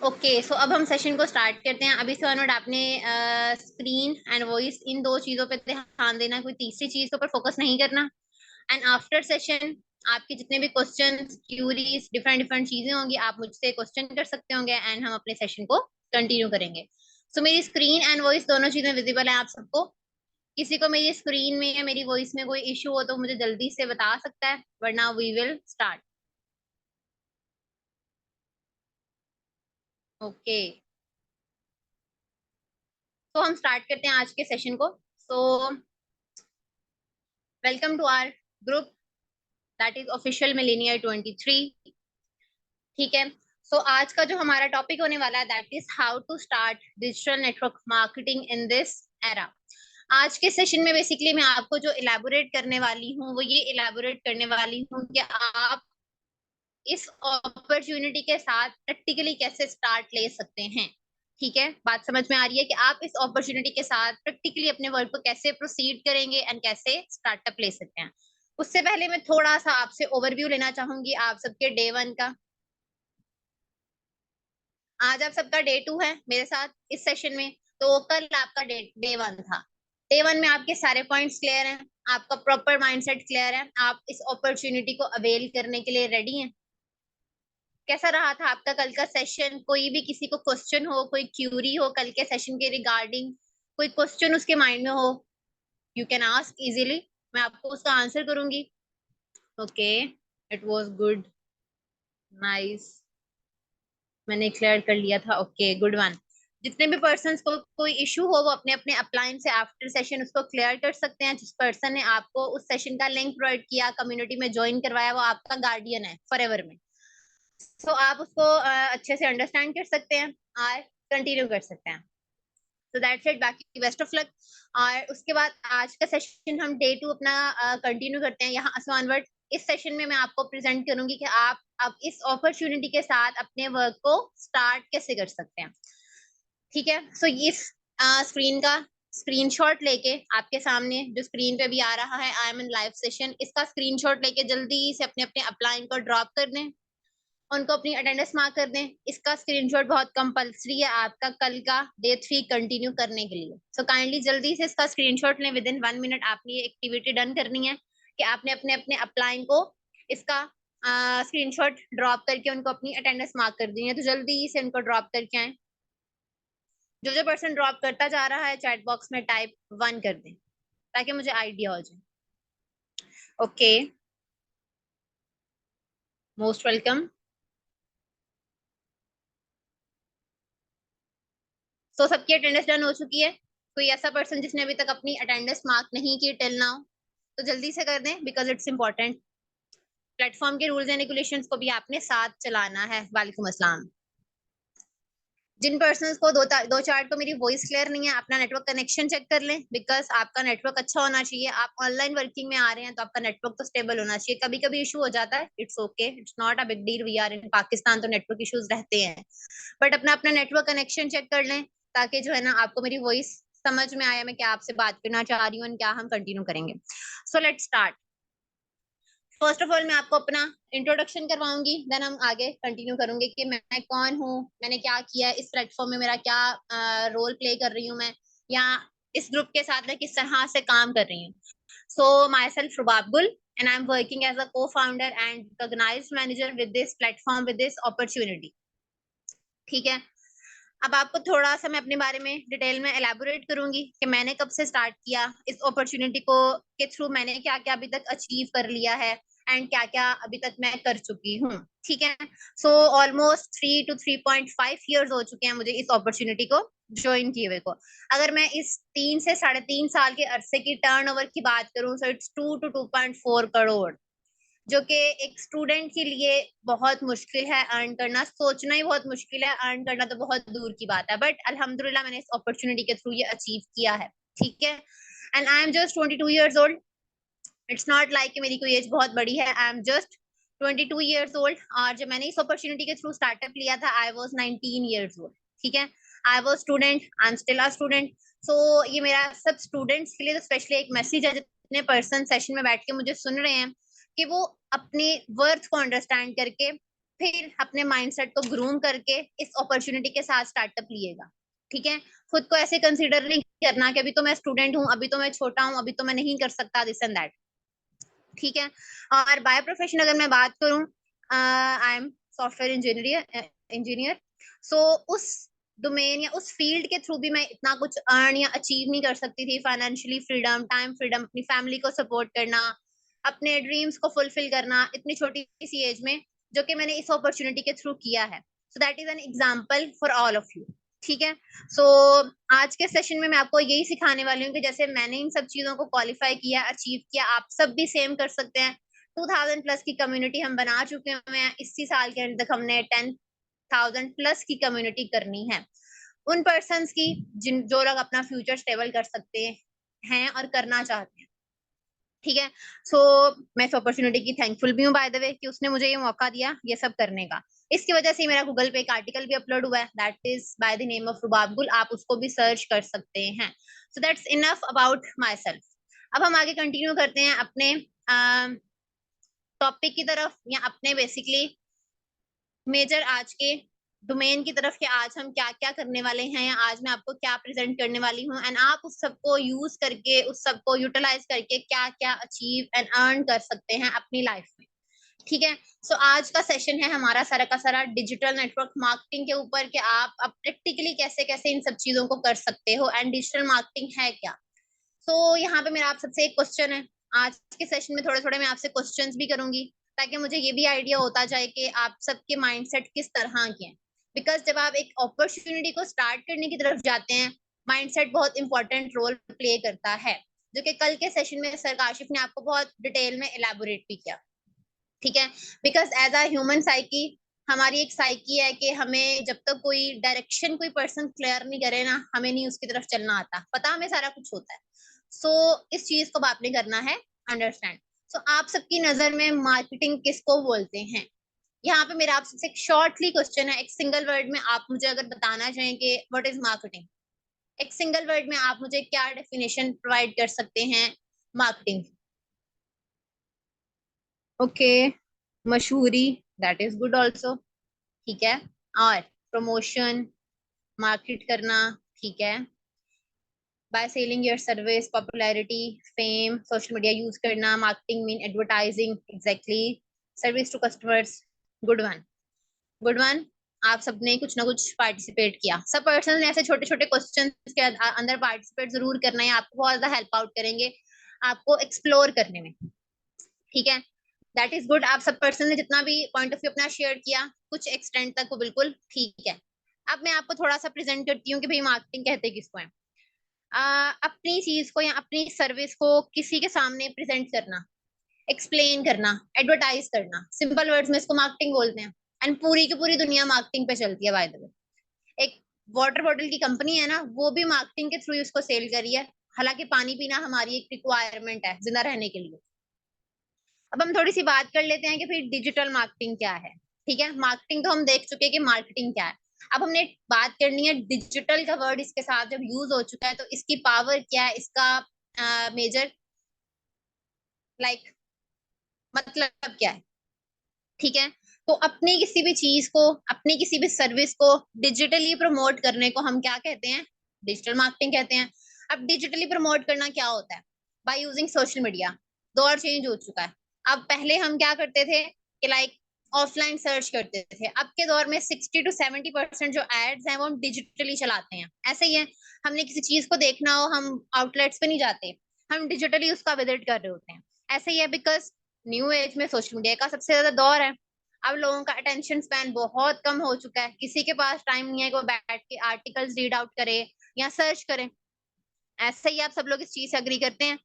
Okay so अब हम session को स्टार्ट करते हैं। अभी से ऑनवर्ड आपने स्क्रीन एंड वॉइस इन दो चीजों पे ध्यान देना, कोई तीसरी चीज के ऊपर फोकस नहीं करना। एंड आफ्टर सेशन आपके जितने भी क्वेश्चन क्यूरीज डिफरेंट डिफरेंट चीजें होंगी, आप मुझसे क्वेश्चन कर सकते होंगे एंड हम अपने सेशन को कंटिन्यू करेंगे। सो मेरी स्क्रीन एंड वॉइस दोनों चीजें विजिबल है आप सबको? किसी को मेरी स्क्रीन में या मेरी वॉइस में कोई इशू हो तो मुझे जल्दी से बता सकता है, वरना वी विल स्टार्ट। ओके, तो हम स्टार्ट करते हैं आज के सेशन को। So welcome to our group that is official millionaire 23। ठीक है, सो आज का जो हमारा टॉपिक होने वाला है that is how to start digital network marketing in this era. आज के सेशन में बेसिकली मैं आपको जो इलेबोरेट करने वाली हूँ वो ये इलेबोरेट करने वाली हूँ कि आप इस अपॉर्चुनिटी के साथ प्रैक्टिकली कैसे स्टार्ट ले सकते हैं। ठीक है, बात समझ में आ रही है कि आप इस अपॉर्चुनिटी के साथ प्रैक्टिकली अपने वर्क को कैसे प्रोसीड करेंगे एंड कैसे स्टार्टअप ले सकते हैं। उससे पहले मैं थोड़ा सा आपसे ओवरव्यू लेना चाहूंगी आप सबके डे वन का। आज आप सबका डे टू है मेरे साथ इस सेशन में, तो कल आपका डे डे वन था। डे वन में आपके सारे पॉइंट्स क्लियर हैं, आपका प्रॉपर माइंडसेट क्लियर है, आप इस अपॉर्चुनिटी को अवेल करने के लिए रेडी हैं। कैसा रहा था आपका कल का सेशन? कोई भी किसी को क्वेश्चन हो, कोई क्यूरी हो कल के सेशन के रिगार्डिंग, कोई क्वेश्चन उसके माइंड में हो, यू कैन आस्क इजीली, मैं आपको उसका आंसर करूंगी। Okay, it was good, nice, मैंने क्लियर कर लिया था। Okay, good one. जितने भी पर्सन को कोई इशू हो वो अपने अपने अपलाइन से आफ्टर सेशन उसको क्लियर कर सकते हैं। जिस पर्सन ने आपको उस सेशन का लिंक प्रोवाइड किया, कम्युनिटी में ज्वाइन करवाया, वो आपका गार्डियन है फॉर एवर में। तो आप उसको अच्छे से अंडरस्टैंड कर सकते हैं और कंटिन्यू कर सकते हैं। तो दैट्स इट, बाकी बेस्ट ऑफ लक। और उसके बाद आज का सेशन हम डे टू अपना कंटिन्यू करते हैं यहाँ से ऑनवर्ड। इस सेशन में मैं आपको प्रेजेंट करूंगी कि आप अब इस अपॉर्चुनिटी के साथ अपने वर्क को स्टार्ट कैसे कर सकते हैं। ठीक है, सो इस स्क्रीन का स्क्रीनशॉट लेके आपके सामने जो स्क्रीन पे भी आ रहा है, I am in live session, इसका स्क्रीनशॉट लेके जल्दी से अपने अपने अपलाइन को ड्रॉप कर दें, उनको अपनी अटेंडेंस मार्क कर दें। इसका स्क्रीनशॉट बहुत कंपलसरी है आपका कल का डे थ्री कंटिन्यू करने के लिए। सो काइंडली जल्दी से इसका स्क्रीनशॉट लें, विद इन 1 मिनट आपने ये एक्टिविटी डन करनी है कि आपने अपने अपने अपलाइन को इसका स्क्रीनशॉट ड्रॉप करके उनको अपनी अटेंडेंस मार्क कर दी है। तो जल्दी से उनको ड्रॉप करके आए। जो जो पर्सन ड्रॉप करता जा रहा है चैट बॉक्स में टाइप 1 कर दें ताकि मुझे आइडिया हो जाए। Okay, most welcome. सो सबकी अटेंडेंस डन हो चुकी है? कोई ऐसा पर्सन जिसने अभी तक अपनी अटेंडेंस मार्क नहीं की टिल नाउ, तो जल्दी से कर दें बिकॉज इट्स इंपॉर्टेंट। प्लेटफॉर्म के रूल्स एंड रेगुलेशंस को भी आपने साथ चलाना है। वालेकुम अस्सलाम। जिन पर्सन को दो चार को मेरी वॉइस क्लियर नहीं है, अपना नेटवर्क कनेक्शन चेक कर लें बिकॉज आपका नेटवर्क अच्छा होना चाहिए। आप ऑनलाइन वर्किंग में आ रहे हैं तो आपका नेटवर्क तो स्टेबल होना चाहिए। कभी कभी इशू हो जाता है, it's okay, it's not a big deal, we are in Pakistan तो नेटवर्क इश्यूज रहते हैं, बट अपना अपना नेटवर्क कनेक्शन चेक कर लें ताकि जो है ना आपको मेरी वॉइस समझ में आया मैं क्या आपसे बात करना चाह रही हूँ, क्या हम कंटिन्यू करेंगे। So let's start. First of all मैं आपको अपना इंट्रोडक्शन करवाऊंगी, देन हम आगे कंटिन्यू करूंगे कि मैं कौन हूँ, मैंने क्या किया है इस प्लेटफॉर्म में, मेरा क्या रोल प्ले कर रही हूँ मैं, या इस ग्रुप के साथ मैं किस तरह से काम कर रही हूँ। सो my self Rubab Gul and I am working as a co founder and recognised manager with this platform with this opportunity. ठीक है, अब आपको थोड़ा सा मैं अपने बारे में डिटेल में एलैबोरेट करूंगी कि मैंने कब से स्टार्ट किया इस अपॉर्चुनिटी को, के थ्रू मैंने क्या क्या अभी तक अचीव कर लिया है एंड क्या क्या अभी तक मैं कर चुकी हूँ। ठीक है, सो ऑलमोस्ट 3 to 3.5 years हो चुके हैं मुझे इस अपॉर्चुनिटी को ज्वाइन किए हुए को। अगर मैं इस 3 से 3.5 साल के अरसे की टर्नओवर की बात करूं, सो इट्स 2 to 2.4 करोड़, जो कि एक स्टूडेंट के लिए बहुत मुश्किल है अर्न करना। सोचना ही बहुत मुश्किल है, अर्न करना तो बहुत दूर की बात है, बट अल्हम्दुलिल्लाह मैंने इस अपॉर्चुनिटी के थ्रू ये अचीव किया है। ठीक है, and I am just 22 years old। It's not like मेरी कोई एज बहुत बड़ी है, I am just 22 years old। और जब मैंने इस अपॉर्चुनिटी के थ्रू स्टार्टअप लिया था आई वॉज 19 years old। ठीक है, I was student, I am still a student. So ये मेरा सब स्टूडेंट्स के लिए तो स्पेशली एक मैसेज है, जितने पर्सन सेशन में बैठ के मुझे सुन रहे हैं, कि वो अपने वर्थ को अंडरस्टैंड करके फिर अपने माइंडसेट को ग्रूम करके इस अपॉर्चुनिटी के साथ स्टार्टअप लिएगा। ठीक है, खुद को ऐसे कंसीडर नहीं करना कि अभी तो मैं स्टूडेंट हूँ, अभी तो मैं छोटा हूँ, अभी तो मैं नहीं कर सकता दिस एंड दैट। ठीक है, और बाय प्रोफेशन अगर मैं बात करूँ, आई एम सॉफ्टवेयर इंजीनियर। सो उस डोमेन या उस फील्ड के थ्रू भी मैं इतना कुछ अर्न या अचीव नहीं कर सकती थी। फाइनेंशियली फ्रीडम, टाइम फ्रीडम, अपनी फैमिली को सपोर्ट करना, अपने ड्रीम्स को फुलफिल करना इतनी छोटी सी एज में, जो कि मैंने इस अपॉर्चुनिटी के थ्रू किया है। So that is an example for all of you. ठीक है, सो आज के सेशन में मैं आपको यही सिखाने वाली हूँ कि जैसे मैंने इन सब चीजों को क्वालिफाई किया, अचीव किया, आप सब भी सेम कर सकते हैं। 2000 प्लस की कम्युनिटी हम बना चुके हैं। इसी साल के अंत तक हमने 10,000 प्लस की कम्युनिटी करनी है, उन पर्सन की जो लोग अपना फ्यूचर स्टेबल कर सकते हैं और करना चाहते हैं। ठीक है, सो मैं इस अपॉर्चुनिटी की थैंकफुल भी हूँ बाय द वे कि उसने मुझे ये मौका दिया ये सब करने का। इसकी वजह से मेरा गूगल पे एक आर्टिकल भी अपलोड हुआ है, that is by the name of Rubab Gul, आप उसको भी सर्च कर सकते हैं। So that's enough about myself. अब हम आगे कंटिन्यू करते हैं अपने टॉपिक की तरफ, या अपने बेसिकली मेजर आज के डोमेन की तरफ, कि आज हम क्या क्या करने वाले हैं, या आज मैं आपको क्या प्रेजेंट करने वाली हूँ, एंड आप उस सबको यूज करके, उस सबको यूटिलाइज करके क्या क्या अचीव एंड अर्न कर सकते हैं अपनी लाइफ में। ठीक है, सो आज का सेशन है हमारा सारा का सारा डिजिटल नेटवर्क मार्केटिंग के ऊपर, कि आप अब प्रैक्टिकली कैसे कैसे इन सब चीजों को कर सकते हो, एंड डिजिटल मार्केटिंग है क्या। तो यहाँ पे मेरा आप सबसे एक क्वेश्चन है, आज के सेशन में थोड़े थोड़े मैं आपसे क्वेश्चंस भी करूंगी, ताकि मुझे ये भी आइडिया होता जाए कि आप सबके माइंडसेट किस तरह के हैं। बिकॉज जब आप एक अपॉर्चुनिटी को स्टार्ट करने की तरफ जाते हैं, माइंडसेट बहुत इंपॉर्टेंट रोल प्ले करता है, जो कि कल के सेशन में सर काशिफ ने आपको बहुत डिटेल में एलैबोरेट भी किया। ठीक है, because as a human psyche, हमारी एक साइकी है कि हमें जब तक कोई डायरेक्शन कोई पर्सन क्लियर नहीं करे ना, हमें नहीं उसकी तरफ चलना आता, पता हमें सारा कुछ होता है। सो इस चीज को आपने करना है अंडरस्टैंड। सो आप सबकी नजर में मार्केटिंग किसको बोलते हैं? यहाँ पे मेरा आपसे एक शॉर्टली क्वेश्चन है, एक सिंगल वर्ड में आप मुझे अगर बताना चाहें कि व्हाट इज मार्केटिंग, एक सिंगल वर्ड में आप मुझे क्या डेफिनेशन प्रोवाइड कर सकते हैं मार्केटिंग? ओके, मशहूरी, दैट इज गुड ऑल्सो। ठीक है, और प्रमोशन, मार्केट करना, ठीक है, by selling your service, popularity, fame, social media use करना, marketing mean advertising, exactly, service to customers, good one, good one. आप सबने कुछ ना कुछ पार्टिसिपेट किया, सब पर्सन ने ऐसे छोटे छोटे क्वेश्चन के अंदर पार्टिसिपेट जरूर करना है, आपको बहुत ज्यादा हेल्प आउट करेंगे आपको एक्सप्लोर करने में। ठीक है, दैट इज गुड, आप सब पर्सन ने जितना भी पॉइंट ऑफ व्यू अपना शेयर किया कुछ एक्सटेंड तक वो बिल्कुल ठीक है। अब मैं आपको थोड़ा सा प्रेजेंट करती हूँ कि भाई मार्केटिंग कहते किसको है। अपनी चीज को या अपनी सर्विस को किसी के सामने प्रेजेंट करना, एक्सप्लेन करना, एडवर्टाइज करना, सिंपल वर्ड्स में इसको मार्केटिंग बोलते हैं। एंड पूरी की पूरी दुनिया मार्केटिंग पे चलती है बाय द वे। एक वाटर बॉटल की कंपनी है ना, वो भी मार्केटिंग के थ्रू उसको सेल करी है, हालांकि पानी पीना हमारी एक रिक्वायरमेंट है जिंदा रहने के लिए। अब हम थोड़ी सी बात कर लेते हैं कि फिर डिजिटल मार्केटिंग क्या है। ठीक है, मार्केटिंग तो हम देख चुके हैं कि मार्केटिंग क्या है। अब हमने बात करनी है डिजिटल का वर्ड इसके साथ जब यूज हो चुका है तो इसकी पावर क्या है, इसका मेजर लाइक मतलब क्या है। ठीक है, तो अपनी किसी भी चीज को, अपनी किसी भी सर्विस को डिजिटली प्रमोट करने को हम क्या कहते हैं? डिजिटल मार्केटिंग कहते हैं। अब डिजिटली प्रमोट करना क्या होता है? By using social media. दौर चेंज हो चुका है। अब पहले हम क्या करते थे कि लाइक ऑफलाइन सर्च करते थे, अब के दौर में 60 to 70% जो एड्स हैं वो हम डिजिटली चलाते हैं। ऐसे ही है, हमने किसी चीज को देखना हो, हम आउटलेट्स पे नहीं जाते, हम डिजिटली उसका विजिट कर रहे होते हैं। ऐसे ही है, बिकॉज न्यू एज में सोशल मीडिया का सबसे ज्यादा दौर है। अब लोगों का अटेंशन स्पैन बहुत कम हो चुका है, किसी के पास टाइम नहीं है कि वो बैठ के आर्टिकल्स रीड आउट करे या सर्च करे। ऐसे ही आप सब लोग इस चीज से अग्री करते हैं।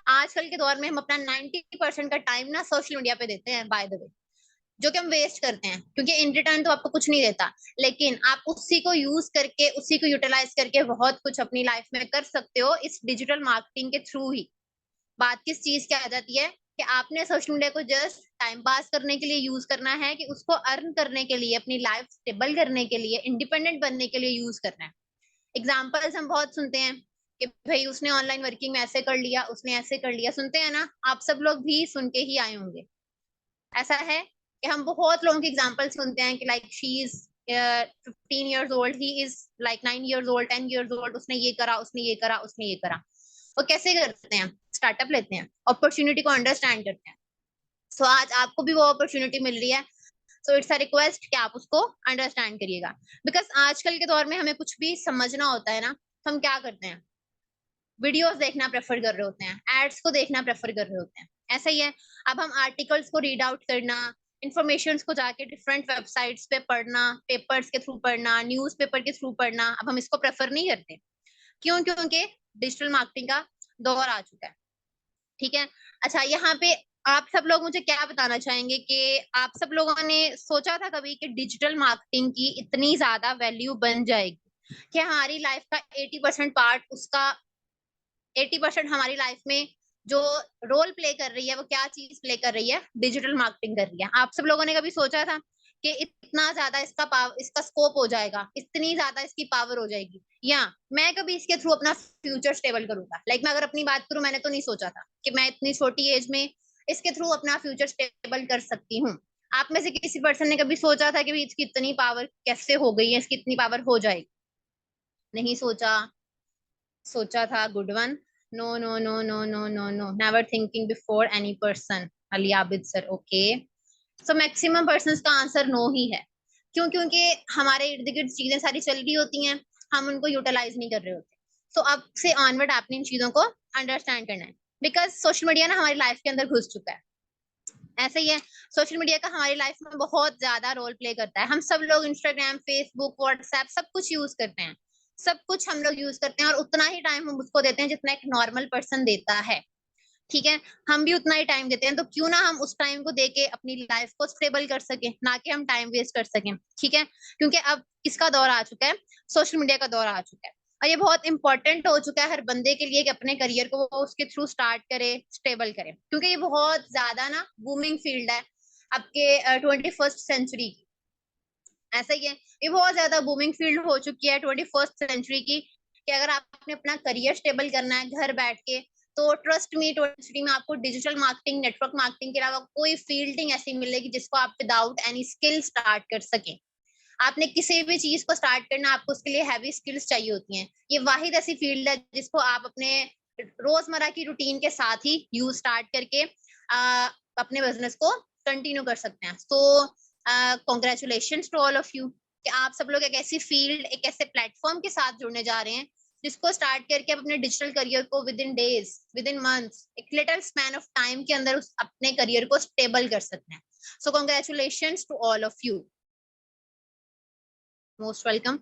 आजकल के दौर में हम अपना 90% का टाइम ना सोशल मीडिया पे देते हैं बाय द वे, जो कि हम वेस्ट करते हैं, क्योंकि इन रिटर्न तो आपको कुछ नहीं देता, लेकिन आप उसी को यूज करके, उसी को यूटिलाइज करके बहुत कुछ अपनी लाइफ में कर सकते हो इस डिजिटल मार्केटिंग के थ्रू ही। बात किस चीज की आ जाती है कि आपने सोशल मीडिया को जस्ट टाइम पास करने के लिए यूज करना है, कि उसको अर्न करने के लिए, अपनी लाइफ स्टेबल करने के लिए, इंडिपेंडेंट बनने के लिए यूज करना है। एग्जाम्पल्स हम बहुत सुनते हैं कि भाई उसने ऑनलाइन वर्किंग में ऐसे कर लिया, उसने ऐसे कर लिया, सुनते हैं ना, आप सब लोग भी सुन के ही आए होंगे। ऐसा है, कि हम बहुत लोगों के एग्जांपल सुनते हैं कि like she is 15 years old, he is like 9 years old, 10 years old, उसने ये करा, उसने ये करा, उसने ये करा। वो कैसे करते हैं? स्टार्टअप लेते हैं, अपॉर्चुनिटी को अंडरस्टैंड करते हैं। सो आज आपको भी वो अपॉर्चुनिटी मिल रही है, सो इट्स अ रिक्वेस्ट कि आप उसको अंडरस्टैंड करिएगा। बिकॉज आजकल के दौर में हमें कुछ भी समझना होता है ना, तो हम क्या करते हैं? वीडियोस देखना प्रेफर कर रहे होते हैं, एड्स को देखना प्रेफर कर रहे होते हैं। ऐसा ही है, अब हम आर्टिकल्स को रीड आउट करना, इंफॉर्मेशन को जाके डिफरेंट वेबसाइट्स पे पढ़ना, पेपर्स के थ्रू पढ़ना, न्यूज पेपर के थ्रू पढ़ना, अब हम इसको प्रेफर नहीं करते। क्यों? क्योंकि डिजिटल मार्केटिंग का दौर आ चुका है। ठीक है, अच्छा यहाँ पे आप सब लोग मुझे क्या बताना चाहेंगे कि आप सब लोगों ने सोचा था कभी कि डिजिटल मार्केटिंग की इतनी ज्यादा वैल्यू बन जाएगी कि हमारी लाइफ का 80% पार्ट उसका 80% हमारी लाइफ में जो रोल प्ले कर रही है वो क्या चीज प्ले कर रही है? डिजिटल मार्केटिंग कर रही है। आप सब लोगों ने कभी सोचा था कि इतना ज्यादा इसका पावर, इसका स्कोप हो जाएगा, इतनी ज्यादा इसकी पावर हो जाएगी, या मैं कभी इसके थ्रू अपना फ्यूचर स्टेबल करूंगा? लाइक मैं अगर अपनी बात करूं, मैंने तो नहीं सोचा था कि मैं इतनी छोटी एज में इसके थ्रू अपना फ्यूचर स्टेबल कर सकती हूँ। आप में से किसी पर्सन ने कभी सोचा था कि इसकी इतनी पावर कैसे हो गई है, इसकी इतनी पावर हो जाएगी? नहीं सोचा? सोचा था? Good one. No no no no no no no, never thinking before any person. Ali Abid sir, okay. So maximum person का आंसर नो ही है। क्यों? क्योंकि हमारे इर्द गिर्द चीजें सारी चल रही होती हैं, हम उनको यूटिलाइज नहीं कर रहे होते। सो अब से ऑनवर्ड आपने इन चीजों को अंडरस्टैंड करना है, बिकॉज सोशल मीडिया ना हमारी लाइफ के अंदर घुस चुका है। ऐसा ही है, सोशल मीडिया का हमारी लाइफ में बहुत ज्यादा रोल प्ले करता है। हम सब लोग इंस्टाग्राम, फेसबुक, व्हाट्सएप सब कुछ यूज करते हैं, सब कुछ हम लोग यूज करते हैं, और उतना ही टाइम हम उसको देते हैं जितना एक नॉर्मल पर्सन देता है। ठीक है, हम भी उतना ही टाइम देते हैं, तो क्यों ना हम उस टाइम को देके अपनी लाइफ को स्टेबल कर सके, ना कि हम टाइम वेस्ट कर सकें। ठीक है, क्योंकि अब किसका दौर आ चुका है? सोशल मीडिया का दौर आ चुका है, और ये बहुत इंपॉर्टेंट हो चुका है हर बंदे के लिए कि अपने करियर को वो उसके थ्रू स्टार्ट करे, स्टेबल करे, क्योंकि ये बहुत ज्यादा ना बूमिंग फील्ड है आपके 21st सेंचुरी की। ऐसा ही है, ये बहुत ज्यादा बूमिंग फील्ड हो चुकी है 21st सेंचुरी की, कि अगर आपने अपना करियर स्टेबल करना है घर बैठ के, तो ट्रस्ट मी, 20 में आपको डिजिटल मार्केटिंग, नेटवर्क मार्केटिंग के अलावा कोई फील्डिंग ऐसी मिलेगी जिसको आप विदाउट एनी स्किल स्टार्ट कर सके। आपने किसी भी चीज को स्टार्ट करना, आपको उसके लिए हैवी स्किल्स चाहिए होती हैं। ये वाहिद ऐसी फील्ड है जिसको आप अपने रोजमर्रा की रूटीन के साथ ही यूज स्टार्ट करके अपने बिजनेस को कंटिन्यू कर सकते हैं। So congratulation to all of you कि आप सब लोग एक ऐसी फील्ड, एक ऐसे प्लेटफॉर्म के साथ जुड़ने जा रहे हैं जिसको स्टार्ट करके आप अपने डिजिटल करियर को within days, within months, एक लिटिल स्पैन ऑफ टाइम के अंदर अपने करियर को स्टेबल कर सकते हैं। So congratulation to all of you, most welcome.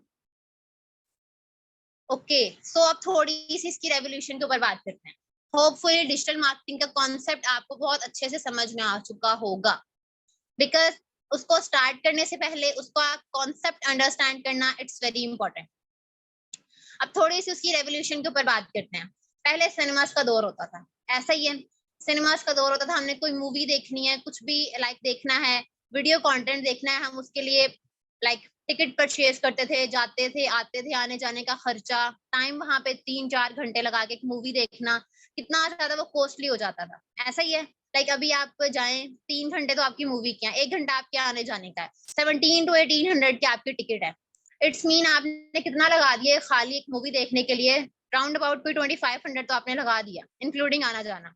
Okay, so अब थोड़ी सी इसकी रेवोल्यूशन के ऊपर बात करते हैं। होपफुली डिजिटल मार्केटिंग का कॉन्सेप्ट आपको बहुत अच्छे से समझ में आ चुका होगा, बिकॉज उसको स्टार्ट करने से पहले उसका कॉन्सेप्ट अंडरस्टैंड करना इट्स वेरी इंपॉर्टेंट। अब थोड़ी सी उसकी रेवोल्यूशन के ऊपर बात करते हैं। पहले सिनेमास का दौर होता था, ऐसा ही है, सिनेमास का दौर होता था, हमने कोई मूवी देखनी है, कुछ भी लाइक देखना है, वीडियो कंटेंट देखना है, हम उसके लिए लाइक टिकट परचेज करते थे, जाते थे, आते थे, आने जाने का खर्चा, टाइम वहां पे 3-4 घंटे लगा के एक मूवी देखना, कितना ज्यादा वो कॉस्टली हो जाता था। ऐसा ही है, लाइक अभी आप जाएं, 3 घंटे तो आपकी मूवी के हैं, 1 घंटा आपके आने जाने का है, 1700 to 1800 की आपकी टिकट है। इट्स मीन आपने कितना लगा दिया खाली एक मूवी देखने के लिए? राउंड अबाउट कोई 2500 तो आपने लगा दिया, इंक्लूडिंग आना जाना।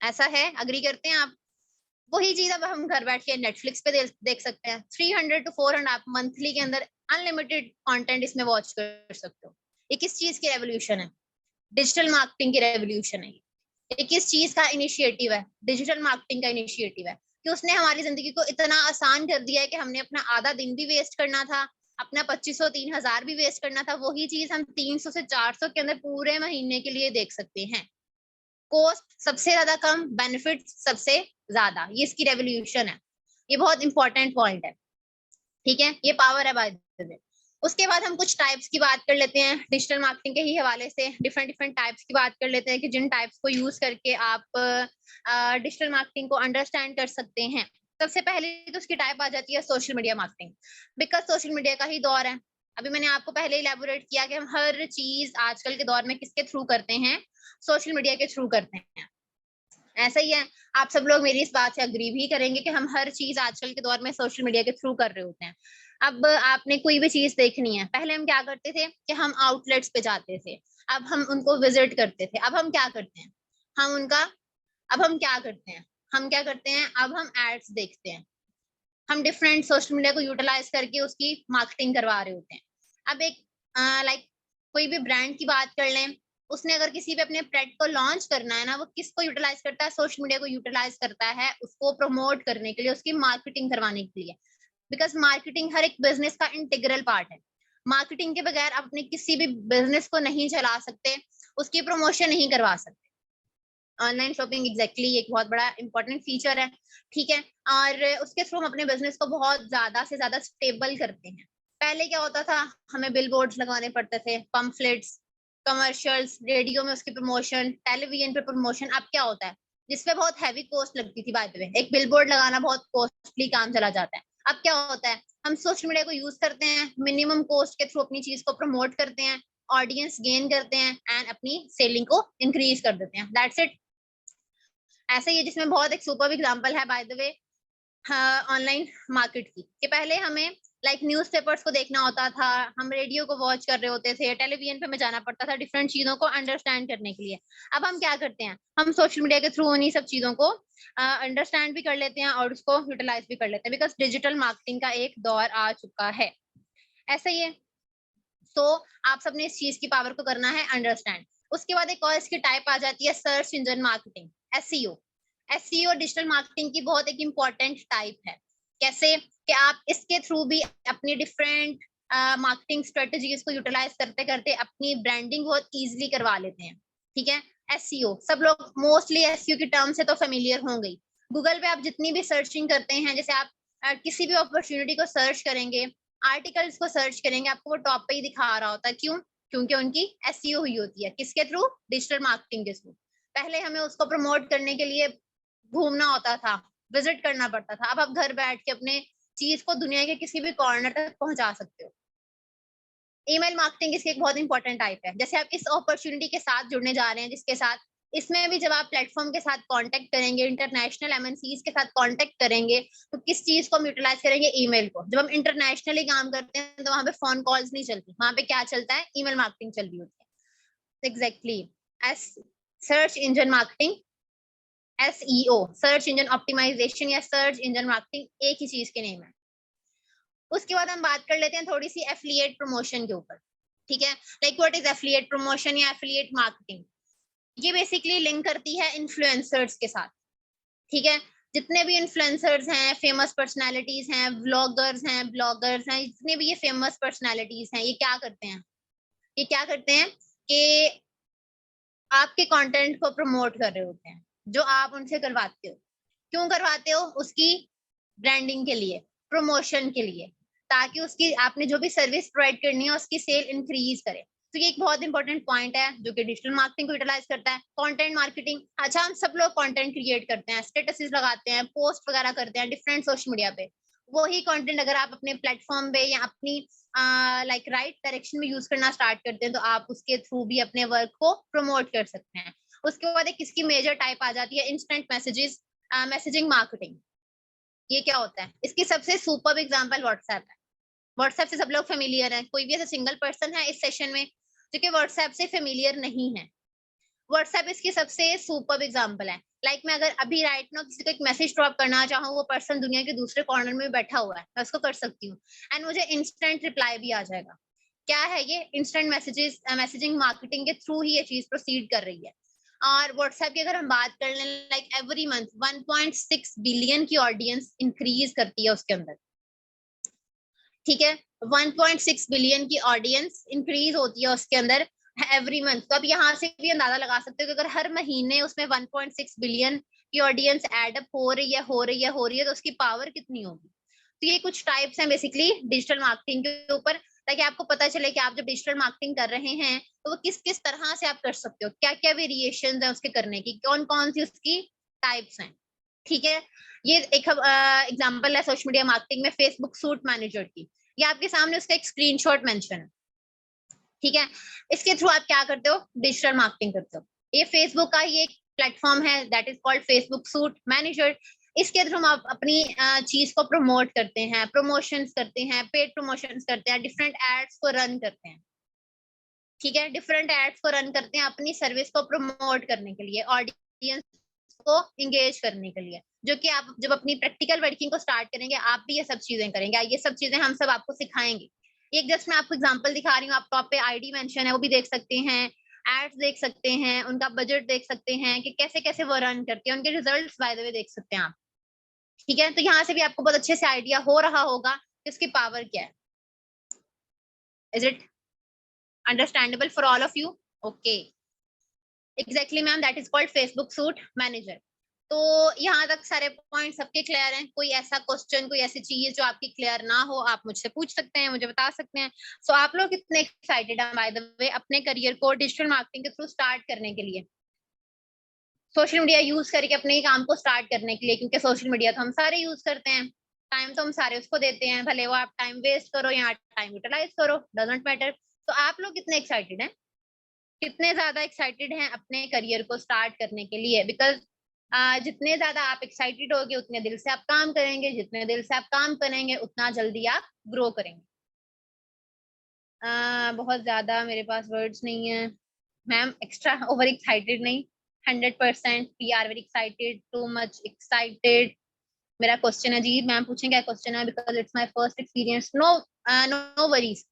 ऐसा है, अग्री करते हैं आप? वही चीज अब हम घर बैठ के नेटफ्लिक्स पे देख सकते हैं, 300 to 400 आप मंथली के अंदर अनलिमिटेड कंटेंट इसमें वॉच कर सकते हो। ये किस चीज की रेवोल्यूशन है? डिजिटल मार्केटिंग की रेवोल्यूशन है। ये किस चीज का इनिशिएटिव है? डिजिटल मार्केटिंग का इनिशिएटिव है, कि उसने हमारी जिंदगी को इतना आसान कर दिया है कि हमने अपना आधा दिन भी वेस्ट करना था, अपना 2500-3000 भी वेस्ट करना था, वही चीज हम 300 से 400 के अंदर पूरे महीने के लिए देख सकते हैं। कॉस्ट सबसे ज्यादा कम, बेनिफिट सबसे ज्यादा, ये इसकी रेवोल्यूशन है। ये बहुत इंपॉर्टेंट पॉइंट है। ठीक है, ये पावर है बाय द वे। उसके बाद हम कुछ टाइप्स की बात कर लेते हैं डिजिटल मार्केटिंग के ही हवाले से, डिफरेंट डिफरेंट टाइप्स की बात कर लेते हैं कि जिन टाइप्स को यूज करके आप डिजिटल मार्केटिंग को अंडरस्टैंड कर सकते हैं। सबसे पहले तो उसकी टाइप आ जाती है social media marketing, because social media का ही दौर है। अभी मैंने आपको पहले इलेबोरेट किया कि हम हर चीज आजकल के दौर में किसके थ्रू करते हैं? सोशल मीडिया के थ्रू करते हैं। ऐसा ही है, आप सब लोग मेरी इस बात से अग्री भी करेंगे कि हम हर चीज आजकल के दौर में सोशल मीडिया के थ्रू कर रहे होते हैं। अब आपने कोई भी चीज देखनी है, पहले हम क्या करते थे कि हम आउटलेट्स पे जाते थे, अब हम उनको विजिट करते थे। अब हम क्या करते हैं, हम उनका अब हम क्या करते हैं, अब हम एड्स देखते हैं। हम डिफरेंट सोशल मीडिया को यूटिलाइज करके उसकी मार्केटिंग करवा रहे होते हैं। अब एक लाइक कोई भी ब्रांड की बात कर लें, उसने अगर किसी पे अपने प्रोडक्ट को लॉन्च करना है ना, वो किसको यूटिलाइज करता है, सोशल मीडिया को यूटिलाइज करता है उसको प्रमोट करने के लिए, उसकी मार्केटिंग करवाने के लिए। बिकॉज मार्केटिंग हर एक बिजनेस का इंटीग्रल पार्ट है। मार्केटिंग के बगैर आप अपने किसी भी बिजनेस को नहीं चला सकते, उसकी प्रमोशन नहीं करवा सकते। ऑनलाइन शॉपिंग एग्जैक्टली एक बहुत बड़ा इंपॉर्टेंट फीचर है, ठीक है। और उसके थ्रू हम अपने बिजनेस को बहुत ज्यादा से ज्यादा स्टेबल करते हैं। पहले क्या होता था, हमें बिल बोर्ड्स लगवाने पड़ते थे, पंफलेट्स, कमर्शियल्स, रेडियो में उसकी प्रमोशन, टेलीविजन पे प्रमोशन। अब क्या होता है, जिसपे बहुत हैवी कॉस्ट लगती थी, बाय द वे एक बिल बोर्ड लगाना बहुत कॉस्टली काम चला जाता है। अब क्या होता है, हम सोशल मीडिया को यूज करते हैं, मिनिमम कॉस्ट के थ्रू अपनी चीज को प्रमोट करते हैं, ऑडियंस गेन करते हैं एंड अपनी सेलिंग को इंक्रीज कर देते हैं। That's it. ऐसा ही है, जिसमें बहुत एक सुपर एग्जांपल है by the way online market की, कि पहले हमें लाइक न्यूज़पेपर्स को देखना होता था, हम रेडियो को वॉच कर रहे होते थे, टेलीविजन पे हमें जाना पड़ता था डिफरेंट चीजों को अंडरस्टैंड करने के लिए। अब हम क्या करते हैं, हम सोशल मीडिया के थ्रू उन्हीं सब चीजों को अंडरस्टैंड भी कर लेते हैं और उसको यूटिलाइज भी कर लेते हैं, बिकॉज डिजिटल मार्केटिंग का एक दौर आ चुका है। ऐसा ही है। तो आप सबने इस चीज की पावर को करना है अंडरस्टैंड। उसके बाद एक और इसकी टाइप आ जाती है search engine marketing, SEO. SEO digital marketing की बहुत एक इम्पॉर्टेंट टाइप है। कैसे कि आप इसके थ्रू भी अपनी डिफरेंट मार्केटिंग स्ट्रेटजीज को यूटिलाइज करते करते अपनी ब्रांडिंग बहुत इजीली करवा लेते हैं, ठीक है। एसईओ सब लोग मोस्टली एसईओ की टर्म से तो फेमिलियर होंगे। गूगल पे आप जितनी भी सर्चिंग करते हैं, जैसे आप किसी भी अपॉर्चुनिटी को सर्च करेंगे, आर्टिकल्स को सर्च करेंगे, आपको वो टॉप पे ही दिखा रहा होता है। क्यों? क्योंकि उनकी एसईओ हुई होती है, किसके थ्रू, डिजिटल मार्केटिंग के थ्रू। पहले हमें उसको प्रमोट करने के लिए घूमना होता था, विजिट करना पड़ता था। अब आप घर बैठ के अपने चीज को दुनिया के किसी भी कॉर्नर तक पहुंचा सकते हो। ईमेल मार्केटिंग इसकी एक बहुत इंपॉर्टेंट टाइप है। जैसे आप इस अपॉर्चुनिटी के साथ जुड़ने जा रहे हैं, जिसके साथ इसमें भी जब आप प्लेटफॉर्म के साथ कांटेक्ट करेंगे, इंटरनेशनल एमएनसीज के साथ कांटेक्ट करेंगे, तो किस चीज को हम यूटिलाइज करेंगे, ईमेल को। जब हम इंटरनेशनली काम करते हैं तो वहां पे फोन कॉल्स नहीं चलती, वहां पे क्या चलता है, ईमेल मार्केटिंग चल रही होती है। Exactly. S search engine marketing, SEO, search engine optimization या सर्च इंजन मार्केटिंग एक ही चीज के नेम है। उसके बाद हम बात कर लेते हैं थोड़ी सी एफिलिएट प्रमोशन के ऊपर, ठीक है। Like what is affiliate promotion या एफिलिएट मार्केटिंग? ये बेसिकली लिंक करती है इन्फ्लुएंसर्स के साथ, ठीक है। जितने भी इन्फ्लुएंसर्स हैं, फेमस पर्सनालिटीज हैं, ब्लॉगर्स हैं, जितने भी ये फेमस पर्सनालिटीज हैं, ये क्या करते हैं, कि आपके कंटेंट को प्रमोट कर रहे होते हैं, जो आप उनसे करवाते हो। क्यों करवाते हो? उसकी ब्रांडिंग के लिए, प्रमोशन के लिए, ताकि उसकी आपने जो भी सर्विस प्रोवाइड करनी है उसकी सेल इंक्रीज करे। तो ये एक बहुत इंपॉर्टेंट पॉइंट है जो कि डिजिटल मार्केटिंग को यूटिलाइज करता है। कंटेंट मार्केटिंग, अच्छा हम सब लोग कंटेंट क्रिएट करते हैं, स्टेटसेस लगाते हैं, पोस्ट वगैरह करते हैं डिफरेंट सोशल मीडिया पे। वही कंटेंट अगर आप अपने प्लेटफॉर्म पे या अपनी लाइक राइट डायरेक्शन में यूज करना स्टार्ट करते हैं, तो आप उसके थ्रू भी अपने वर्क को प्रमोट कर सकते हैं। उसके बाद एक इसकी मेजर टाइप आ जाती है इंस्टेंट मैसेजेस, मैसेजिंग मार्केटिंग। ये क्या होता है? इसकी सबसे सुपर एग्जांपल व्हाट्सएप है। व्हाट्सएप से सब लोग फेमिलियर हैं। कोई भी ऐसा सिंगल पर्सन है इस सेशन में जो कि व्हाट्सएप से फेमिलियर नहीं है? व्हाट्सएप इसकी सबसे सुपर एग्जांपल है। लाइक मैं अगर अभी राइट नाउ किसी को एक मैसेज ड्रॉप करना चाहूँ, वो पर्सन दुनिया के दूसरे कॉर्नर में बैठा हुआ है, मैं उसको कर सकती हूँ एंड मुझे इंस्टेंट रिप्लाई भी आ जाएगा। क्या है ये? इंस्टेंट मैसेजेस, मैसेजिंग मार्केटिंग के थ्रू ही ये चीज प्रोसीड कर रही है। और व्हाट्सएप की अगर हम बात कर लें, लाइक एवरी मंथ 1.6 बिलियन की ऑडियंस इंक्रीज करती है उसके अंदर, ठीक है। 1.6 बिलियन की ऑडियंस इंक्रीज होती है उसके अंदर एवरी मंथ। तो आप यहाँ से भी अंदाजा लगा सकते हो कि अगर हर महीने उसमें 1.6 बिलियन की ऑडियंस एडअप हो रही है तो उसकी पावर कितनी होगी। तो ये कुछ टाइप्स हैं बेसिकली डिजिटल मार्केटिंग के ऊपर, ताकि आपको पता चले कि आप जब डिजिटल मार्केटिंग कर रहे हैं तो वो किस किस तरह से आप कर सकते हो, क्या क्या वेरिएशन है उसके करने की, कौन कौन सी उसकी टाइप्स हैं, ठीक है। ये एक एग्जांपल है सोशल मीडिया मार्केटिंग में फेसबुक सूट मैनेजर की। ये आपके सामने उसका एक स्क्रीनशॉट मेंशन है, ठीक है। इसके थ्रू आप क्या करते हो? डिजिटल मार्केटिंग करते हो। ये फेसबुक का ही एक प्लेटफॉर्म है that is called Facebook suit manager. इसके थ्रू हम आप अपनी चीज को प्रमोट करते हैं, प्रमोशंस करते हैं, पेड प्रमोशंस करते हैं, डिफरेंट एड्स को रन करते हैं। ठीक है, डिफरेंट एड्स को रन करते हैं अपनी सर्विस को प्रमोट करने के लिए, ऑडियंस को इंगेज करने के लिए, जो कि आप जब अपनी प्रैक्टिकल वर्किंग को स्टार्ट करेंगे आप भी ये सब चीजें करेंगे। ये सब चीजें हम सब आपको सिखाएंगे। एक जस्ट मैं आपको एग्जांपल दिखा रही हूँ, आप टॉप पे आईडी मेंशन है वो भी देख सकते हैं, एड्स देख सकते हैं, उनका बजट देख सकते हैं कि कैसे कैसे वो रन करते हैं, उनके रिजल्ट्स बाय द वे देख सकते हैं आप। ठीक है, तो यहाँ से भी आपको बहुत अच्छे से आइडिया हो रहा होगा कि इसकी पावर क्या है। Is it understandable for all of you? Okay, exactly ma'am, that is called Facebook suit manager. तो यहाँ तक सारे पॉइंट सबके क्लियर हैं? कोई ऐसा क्वेश्चन, कोई ऐसी चीज जो आपकी क्लियर ना हो, आप मुझसे पूछ सकते हैं, मुझे बता सकते हैं। सो आप लोग कितने एक्साइटेड हैं बाय द वे अपने करियर को डिजिटल मार्केटिंग के थ्रू स्टार्ट करने के लिए, सोशल मीडिया यूज करके अपने काम को स्टार्ट करने के लिए? क्योंकि सोशल मीडिया तो हम सारे यूज करते हैं, टाइम तो हम सारे उसको देते हैं, भले वो आप टाइम वेस्ट करो या टाइम यूटिलाइज करो, डजंट मैटर। तो आप लोग कितने एक्साइटेड हैं, कितने ज्यादा एक्साइटेड हैं अपने करियर को स्टार्ट करने के लिए? बिकॉज जितने ज्यादा आप एक्साइटेड होगे उतने दिल से आप काम करेंगे, जितने दिल से आप काम करेंगे उतना जल्दी आप ग्रो करेंगे। बहुत ज्यादा मेरे पास वर्ड्स नहीं है मैम, एक्स्ट्रा ओवर एक्साइटेड नहीं, 100% we are very excited, too much excited. मेरा क्वेश्चन है जी, मैम पूछें क्या क्वेश्चन है? Because it's my first experience. No no worries,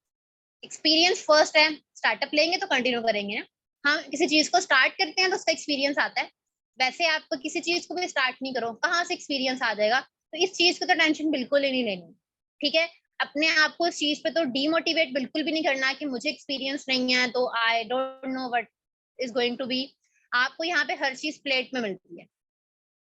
experience first है, स्टार्टअप लेंगे तो कंटिन्यू करेंगे ना। हम किसी चीज को स्टार्ट करते हैं तो उसका एक्सपीरियंस आता है, वैसे आप तो किसी चीज को भी स्टार्ट नहीं करो, कहाँ से एक्सपीरियंस आ जाएगा? तो इस चीज को तो टेंशन बिल्कुल ही नहीं लेनी। ठीक है, अपने आप को इस चीज पे तो डीमोटिवेट बिल्कुल भी नहीं करना कि मुझे एक्सपीरियंस नहीं है तो I don't know what is going to be. आपको यहाँ पे हर चीज प्लेट में मिलती है।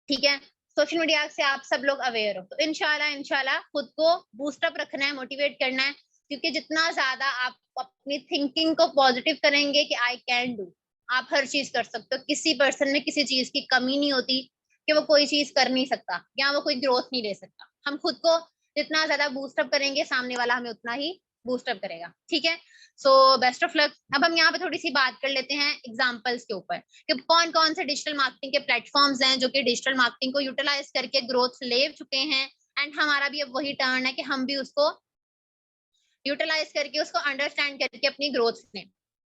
ठीक है, सोशल मीडिया से आप सब लोग अवेयर हो, तो इंशाल्लाह इंशाल्लाह खुद को बूस्टअप रखना है, मोटिवेट करना है, क्योंकि जितना ज्यादा आप अपनी थिंकिंग को पॉजिटिव करेंगे कि आई कैन डू, आप हर चीज कर सकते हो, किसी पर्सन में किसी चीज की कमी नहीं होती कि वो कोई चीज कर नहीं सकता या वो कोई ग्रोथ नहीं ले सकता। हम खुद को जितना ज्यादा बूस्टअप करेंगे सामने वाला हमें उतना ही बूस्टअप करेगा। ठीक है, सो बेस्ट ऑफ लक। अब हम यहाँ पे थोड़ी सी बात कर लेते हैं एग्जाम्पल्स के ऊपर कि कौन कौन से डिजिटल मार्केटिंग के प्लेटफॉर्म्स हैं जो कि डिजिटल मार्केटिंग को यूटिलाइज करके ग्रोथ ले चुके हैं, एंड हमारा भी अब वही टर्न है कि हम भी उसको यूटिलाइज करके, उसको अंडरस्टैंड करके अपनी ग्रोथ लें।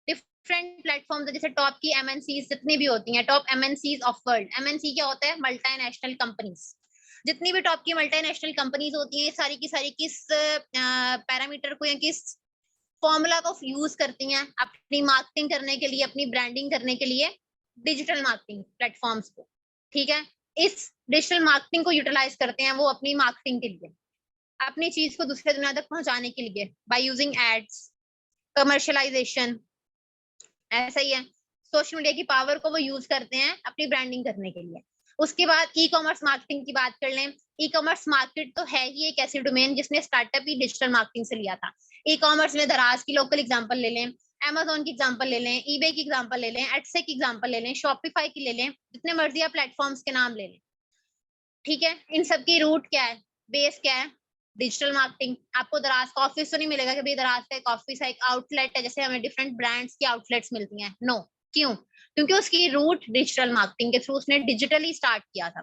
डिफरेंट प्लेटफॉर्म्स जैसे टॉप की एमएनसीज जितनी भी होती हैं, top MNCs of world, MNC क्या होता है? Multinational companies. जितनी भी टॉप की मल्टीनेशनल कंपनीज होती हैं, सारी की सारी किस पैरामीटर को या किस फॉर्मूला को यूज करती हैं अपनी मार्केटिंग करने के लिए, अपनी ब्रांडिंग करने के लिए? डिजिटल मार्केटिंग प्लेटफॉर्म्स को। ठीक है, इस डिजिटल मार्केटिंग को यूटिलाइज करते हैं वो अपनी मार्केटिंग के लिए, अपनी चीज को दूसरे दुनिया तक पहुंचाने के लिए, बाय यूजिंग एड्स, कमर्शियलाइजेशन। ऐसा ही है, सोशल मीडिया की पावर को वो यूज करते हैं अपनी ब्रांडिंग करने के लिए। उसके बाद ई कॉमर्स मार्केटिंग की बात कर लें। ई कॉमर्स मार्केट तो है ही एक ऐसी डोमेन जिसने स्टार्टअप ही डिजिटल मार्केटिंग से लिया था। ई कॉमर्स में दराज की लोकल एग्जांपल ले लें, Amazon की एग्जांपल ले लें, eBay की एग्जांपल ले लें, एटसे की एग्जांपल ले लें, शॉपिफाई की ले लें, जितने मर्जी आप प्लेटफॉर्म्स के नाम ले लें। ठीक है, इन सब की रूट क्या है, बेस क्या है? Digital marketing. आपको दराज का ऑफिस तो नहीं मिलेगा कि भाई दराज का एक ऑफिस है, एक आउटलेट है, जैसे हमें डिफरेंट ब्रांड्स की आउटलेट्स मिलती हैं। नो, क्यों? क्योंकि उसकी रूट डिजिटल मार्केटिंग के थ्रू उसने डिजिटली स्टार्ट किया था।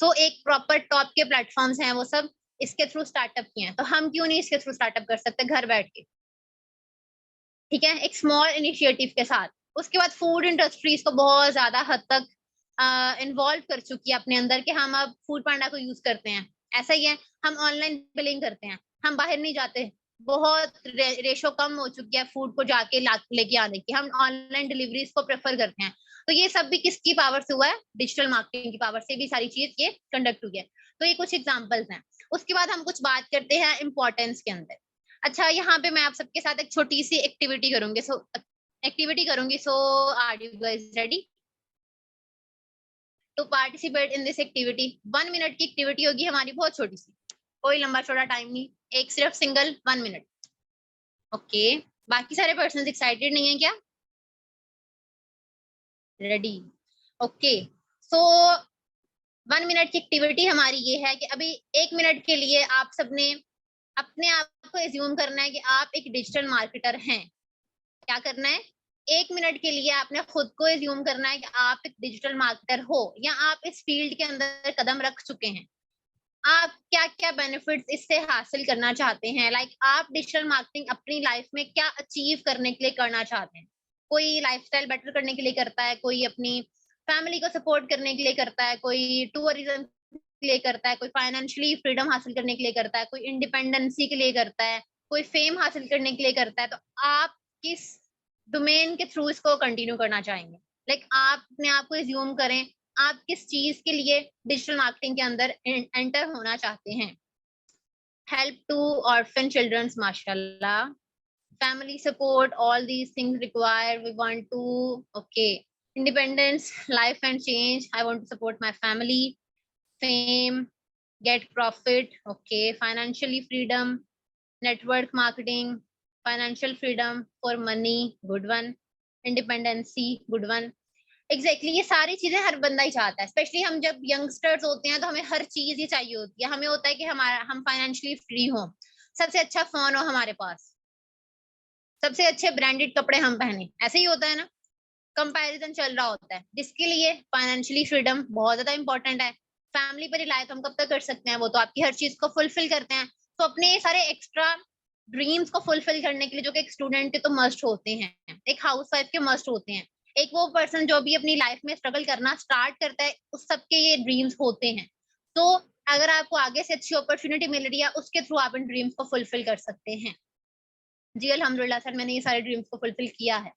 सो एक प्रॉपर टॉप के प्लेटफॉर्म्स हैं वो सब इसके थ्रू स्टार्टअप किए हैं, तो हम क्यों नहीं इसके थ्रू स्टार्टअप कर सकते घर बैठ के? ठीक है, एक स्मॉल इनिशिएटिव के साथ। उसके बाद फूड इंडस्ट्रीज को बहुत ज्यादा हद तक इन्वॉल्व कर चुकी है अपने अंदर कि हम अब फूड पांडा को यूज करते हैं। ऐसा ही है, हम ऑनलाइन बिलिंग करते हैं, हम बाहर नहीं जाते, बहुत रेशो कम हो चुकी है फूड को जाके लेके आने की, हम ऑनलाइन डिलीवरीज को प्रेफर करते हैं। तो ये सब भी किसकी पावर से हुआ है? डिजिटल मार्केटिंग की पावर से भी सारी चीज ये कंडक्ट हुई है। तो ये कुछ एग्जाम्पल्स हैं। उसके बाद हम कुछ बात करते हैं इम्पोर्टेंस के अंदर। अच्छा, यहाँ पे मैं आप सबके साथ एक छोटी सी एक्टिविटी करूंगी। So are you guys ready to participate in this activity? 1 minute की एक्टिविटी होगी हमारी, बहुत छोटी सी, कोई लंबा छोटा टाइम नहीं, एक सिर्फ सिंगल 1 मिनट। ओके, बाकी सारे पर्सन एक्साइटेड नहीं है क्या? रेडी? ओके, सो 1 मिनट की एक्टिविटी हमारी ये है कि अभी 1 मिनट के लिए आप सबने अपने आप को एज्यूम करना है कि आप एक डिजिटल मार्केटर हैं। क्या करना है? 1 मिनट के लिए आपने खुद को एज्यूम करना है कि आप एक डिजिटल मार्केटर हो या आप इस फील्ड के अंदर कदम रख चुके हैं। आप क्या क्या बेनिफिट्स इससे हासिल करना चाहते हैं, लाइक आप डिजिटल मार्केटिंग अपनी लाइफ में क्या अचीव करने के लिए करना चाहते हैं। कोई लाइफस्टाइल बेटर करने के लिए करता है, कोई अपनी फैमिली को सपोर्ट करने के लिए करता है, कोई टूरिज्म के लिए करता है, कोई फाइनेंशियली फ्रीडम हासिल करने के लिए करता है, कोई इंडिपेंडेंसी के लिए करता है, कोई फेम हासिल करने के लिए करता है। तो आप किस डोमेन के थ्रू इसको कंटिन्यू करना चाहेंगे? लाइक आप अपने आप को एज्यूम करें, आप किस चीज के लिए डिजिटल मार्केटिंग के अंदर एंटर होना चाहते हैं। हेल्प टू ऑर्फन चिल्ड्रंस, माशाल्लाह, family support, all these things require, we want to, okay, independence, life and change, I want to support my family, fame, get profit, okay, financially freedom, network marketing, financial freedom for money, good one, independency, good one, exactly ये सारी चीजें हर बंदा ही चाहता है। Specially हम जब youngsters होते हैं तो हमें हर चीज ही चाहिए होती है। हमें होता है कि हम फाइनेंशियली फ्री हो, सबसे अच्छा फोन हो हमारे पास, सबसे अच्छे ब्रांडेड कपड़े हम पहने, ऐसे ही होता है ना। कंपैरिजन चल रहा होता है, जिसके लिए फाइनेंशियली फ्रीडम बहुत ज्यादा इंपॉर्टेंट है। फैमिली पर रिलाय तो हम कब तक कर सकते हैं, वो तो आपकी हर चीज को फुलफिल करते हैं। तो अपने सारे एक्स्ट्रा ड्रीम्स को फुलफिल करने के लिए जो कि एक स्टूडेंट के तो मस्ट होते हैं, एक हाउसवाइफ के मस्ट होते हैं, एक वो पर्सन जो भी अपनी लाइफ में स्ट्रगल करना स्टार्ट करता है, उस सबके ये ड्रीम्स होते हैं। तो अगर आपको आगे से अच्छी अपॉर्चुनिटी मिल रही है, उसके थ्रू आप इन ड्रीम्स को फुलफिल कर सकते हैं। जी अल्हम्दुलिल्लाह सर, मैंने ये सारे ड्रीम्स को फुलफिल किया है।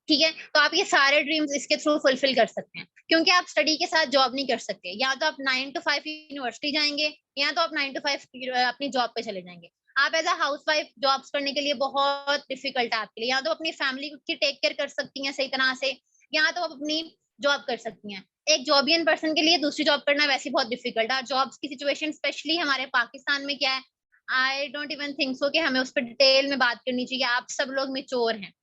ठीक है, तो आप ये सारे ड्रीम्स इसके थ्रू फुलफिल कर सकते हैं, क्योंकि आप स्टडी के साथ जॉब नहीं कर सकते। या तो आप 9 to 5 यूनिवर्सिटी जाएंगे, या तो आप 9 to 5 अपनी जॉब पे चले जाएंगे। आप एज अ हाउसवाइफ जॉब्स करने के लिए बहुत डिफिकल्ट है आपके लिए। या तो अपनी फैमिली की टेक केयर कर सकती हैं सही तरह से, या तो आप अपनी जॉब कर सकती हैं। एक जॉबियन पर्सन के लिए दूसरी जॉब करना वैसे बहुत डिफिकल्ट है। जॉब्स की सिचुएशन स्पेशली हमारे पाकिस्तान में क्या है, I don't even think so कि हमें उस पर डिटेल में बात करनी चाहिए। आप सब लोग मेच्योर हैं।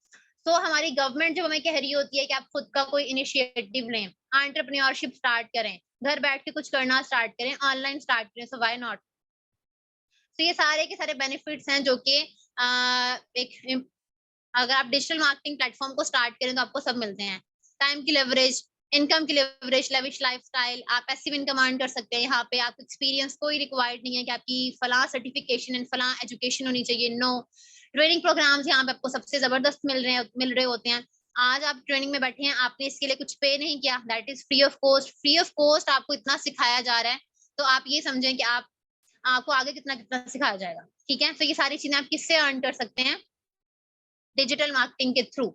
तो हमारी गवर्नमेंट जो हमें कह रही होती है कि आप खुद का कोई इनिशिएटिव लें, एंटरप्रेन्योरशिप स्टार्ट करें, घर बैठ के कुछ करना स्टार्ट करें, ऑनलाइन स्टार्ट करें, सो व्हाई नॉट। तो ये सारे के सारे बेनिफिट्स हैं जो कि एक अगर आप डिजिटल मार्केटिंग प्लेटफॉर्म को स्टार्ट करें तो आपको सब मिलते हैं। टाइम की लेवरेज, इनकम की लेवरेज, लेविश लाइफस्टाइल, आप पैसिव इनकम अर्न कर सकते हैं। यहाँ पे आप एक्सपीरियंस कोई रिक्वायर्ड नहीं है कि आपकी फला सर्टिफिकेशन एंड फला एजुकेशन होनी चाहिए, नो। ट्रेनिंग प्रोग्राम्स यहाँ पे आपको सबसे जबरदस्त मिल रहे होते हैं। आज आप ट्रेनिंग में बैठे हैं, आपने इसके लिए कुछ पे नहीं किया, that is free of cost. Free of cost आपको इतना सिखाया जा रहा है, तो आप ये समझें कि आपको आगे कितना कितना सिखाया जाएगा। ठीक है, तो ये सारी चीजें आप किससे अर्न कर सकते हैं? डिजिटल मार्केटिंग के through,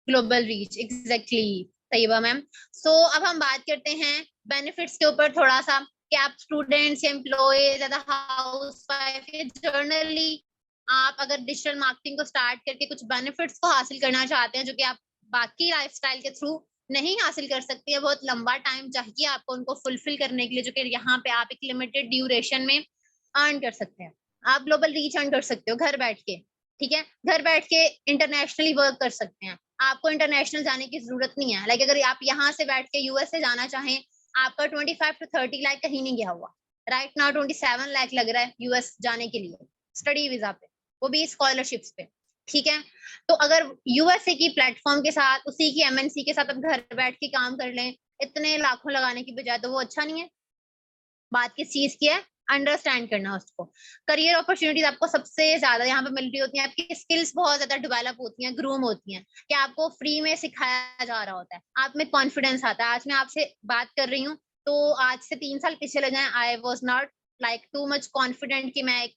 global reach, exactly Tayyaba ma'am. So अब हम बात करते हैं बेनिफिट्स के ऊपर थोड़ा सा, कि आप स्टूडेंट्स या एम्प्लॉयज या हाउस वाइफ या जर्नली आप अगर डिजिटल मार्केटिंग को स्टार्ट करके कुछ बेनिफिट्स को हासिल करना चाहते हैं जो कि आप बाकी लाइफस्टाइल के थ्रू नहीं हासिल कर सकते हैं, बहुत लंबा टाइम चाहिए आपको उनको फुलफिल करने के लिए, जो कि यहाँ पे आप एक लिमिटेड ड्यूरेशन में अर्न कर सकते हैं। आप ग्लोबल रीच अर्न कर सकते हो घर बैठ के। ठीक है, घर बैठ के इंटरनेशनली वर्क कर सकते हैं, आपको इंटरनेशनल जाने की जरूरत नहीं है। लाइक अगर आप यहाँ से बैठ के यूएस से जाना चाहें, आपका 25 to 30 लाख कहीं नहीं गया हुआ। राइट नाउ 27 लाख लग रहा है यूएस जाने के लिए स्टडी वीजा पे, वो भी स्कॉलरशिप्स पे। ठीक है, तो अगर यूएसए की प्लेटफॉर्म के साथ, उसी की एमएनसी के साथ आप घर बैठ के काम कर लें इतने लाखों लगाने की बजाय, तो वो अच्छा नहीं है? बात किस चीज की है, अंडरस्टैंड करना उसको। करियर अपॉर्चुनिटीज आपको सबसे ज्यादा यहाँ पे मिल रही होती हैं, आपकी स्किल्स बहुत ज्यादा डेवलप होती हैं, ग्रूम होती हैं, कि आपको फ्री में सिखाया जा रहा होता है, आप में कॉन्फिडेंस आता है। आज मैं आपसे बात कर रही हूँ, तो आज से 3 साल पीछे चले जाएं, I was not like too much confident कि मैं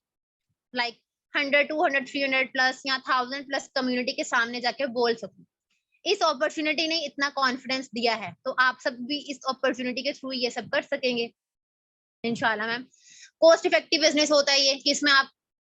लाइक 100, 200, 300 प्लस या 1000 प्लस कम्युनिटी के सामने जाके बोल सकूं। इस अपॉर्चुनिटी ने इतना कॉन्फिडेंस दिया है, तो आप सब भी इस अपॉर्चुनिटी के थ्रू ये सब कर सकेंगे इंशाल्लाह मैम। कॉस्ट इफेक्टिव बिजनेस होता है ये, कि इसमें आप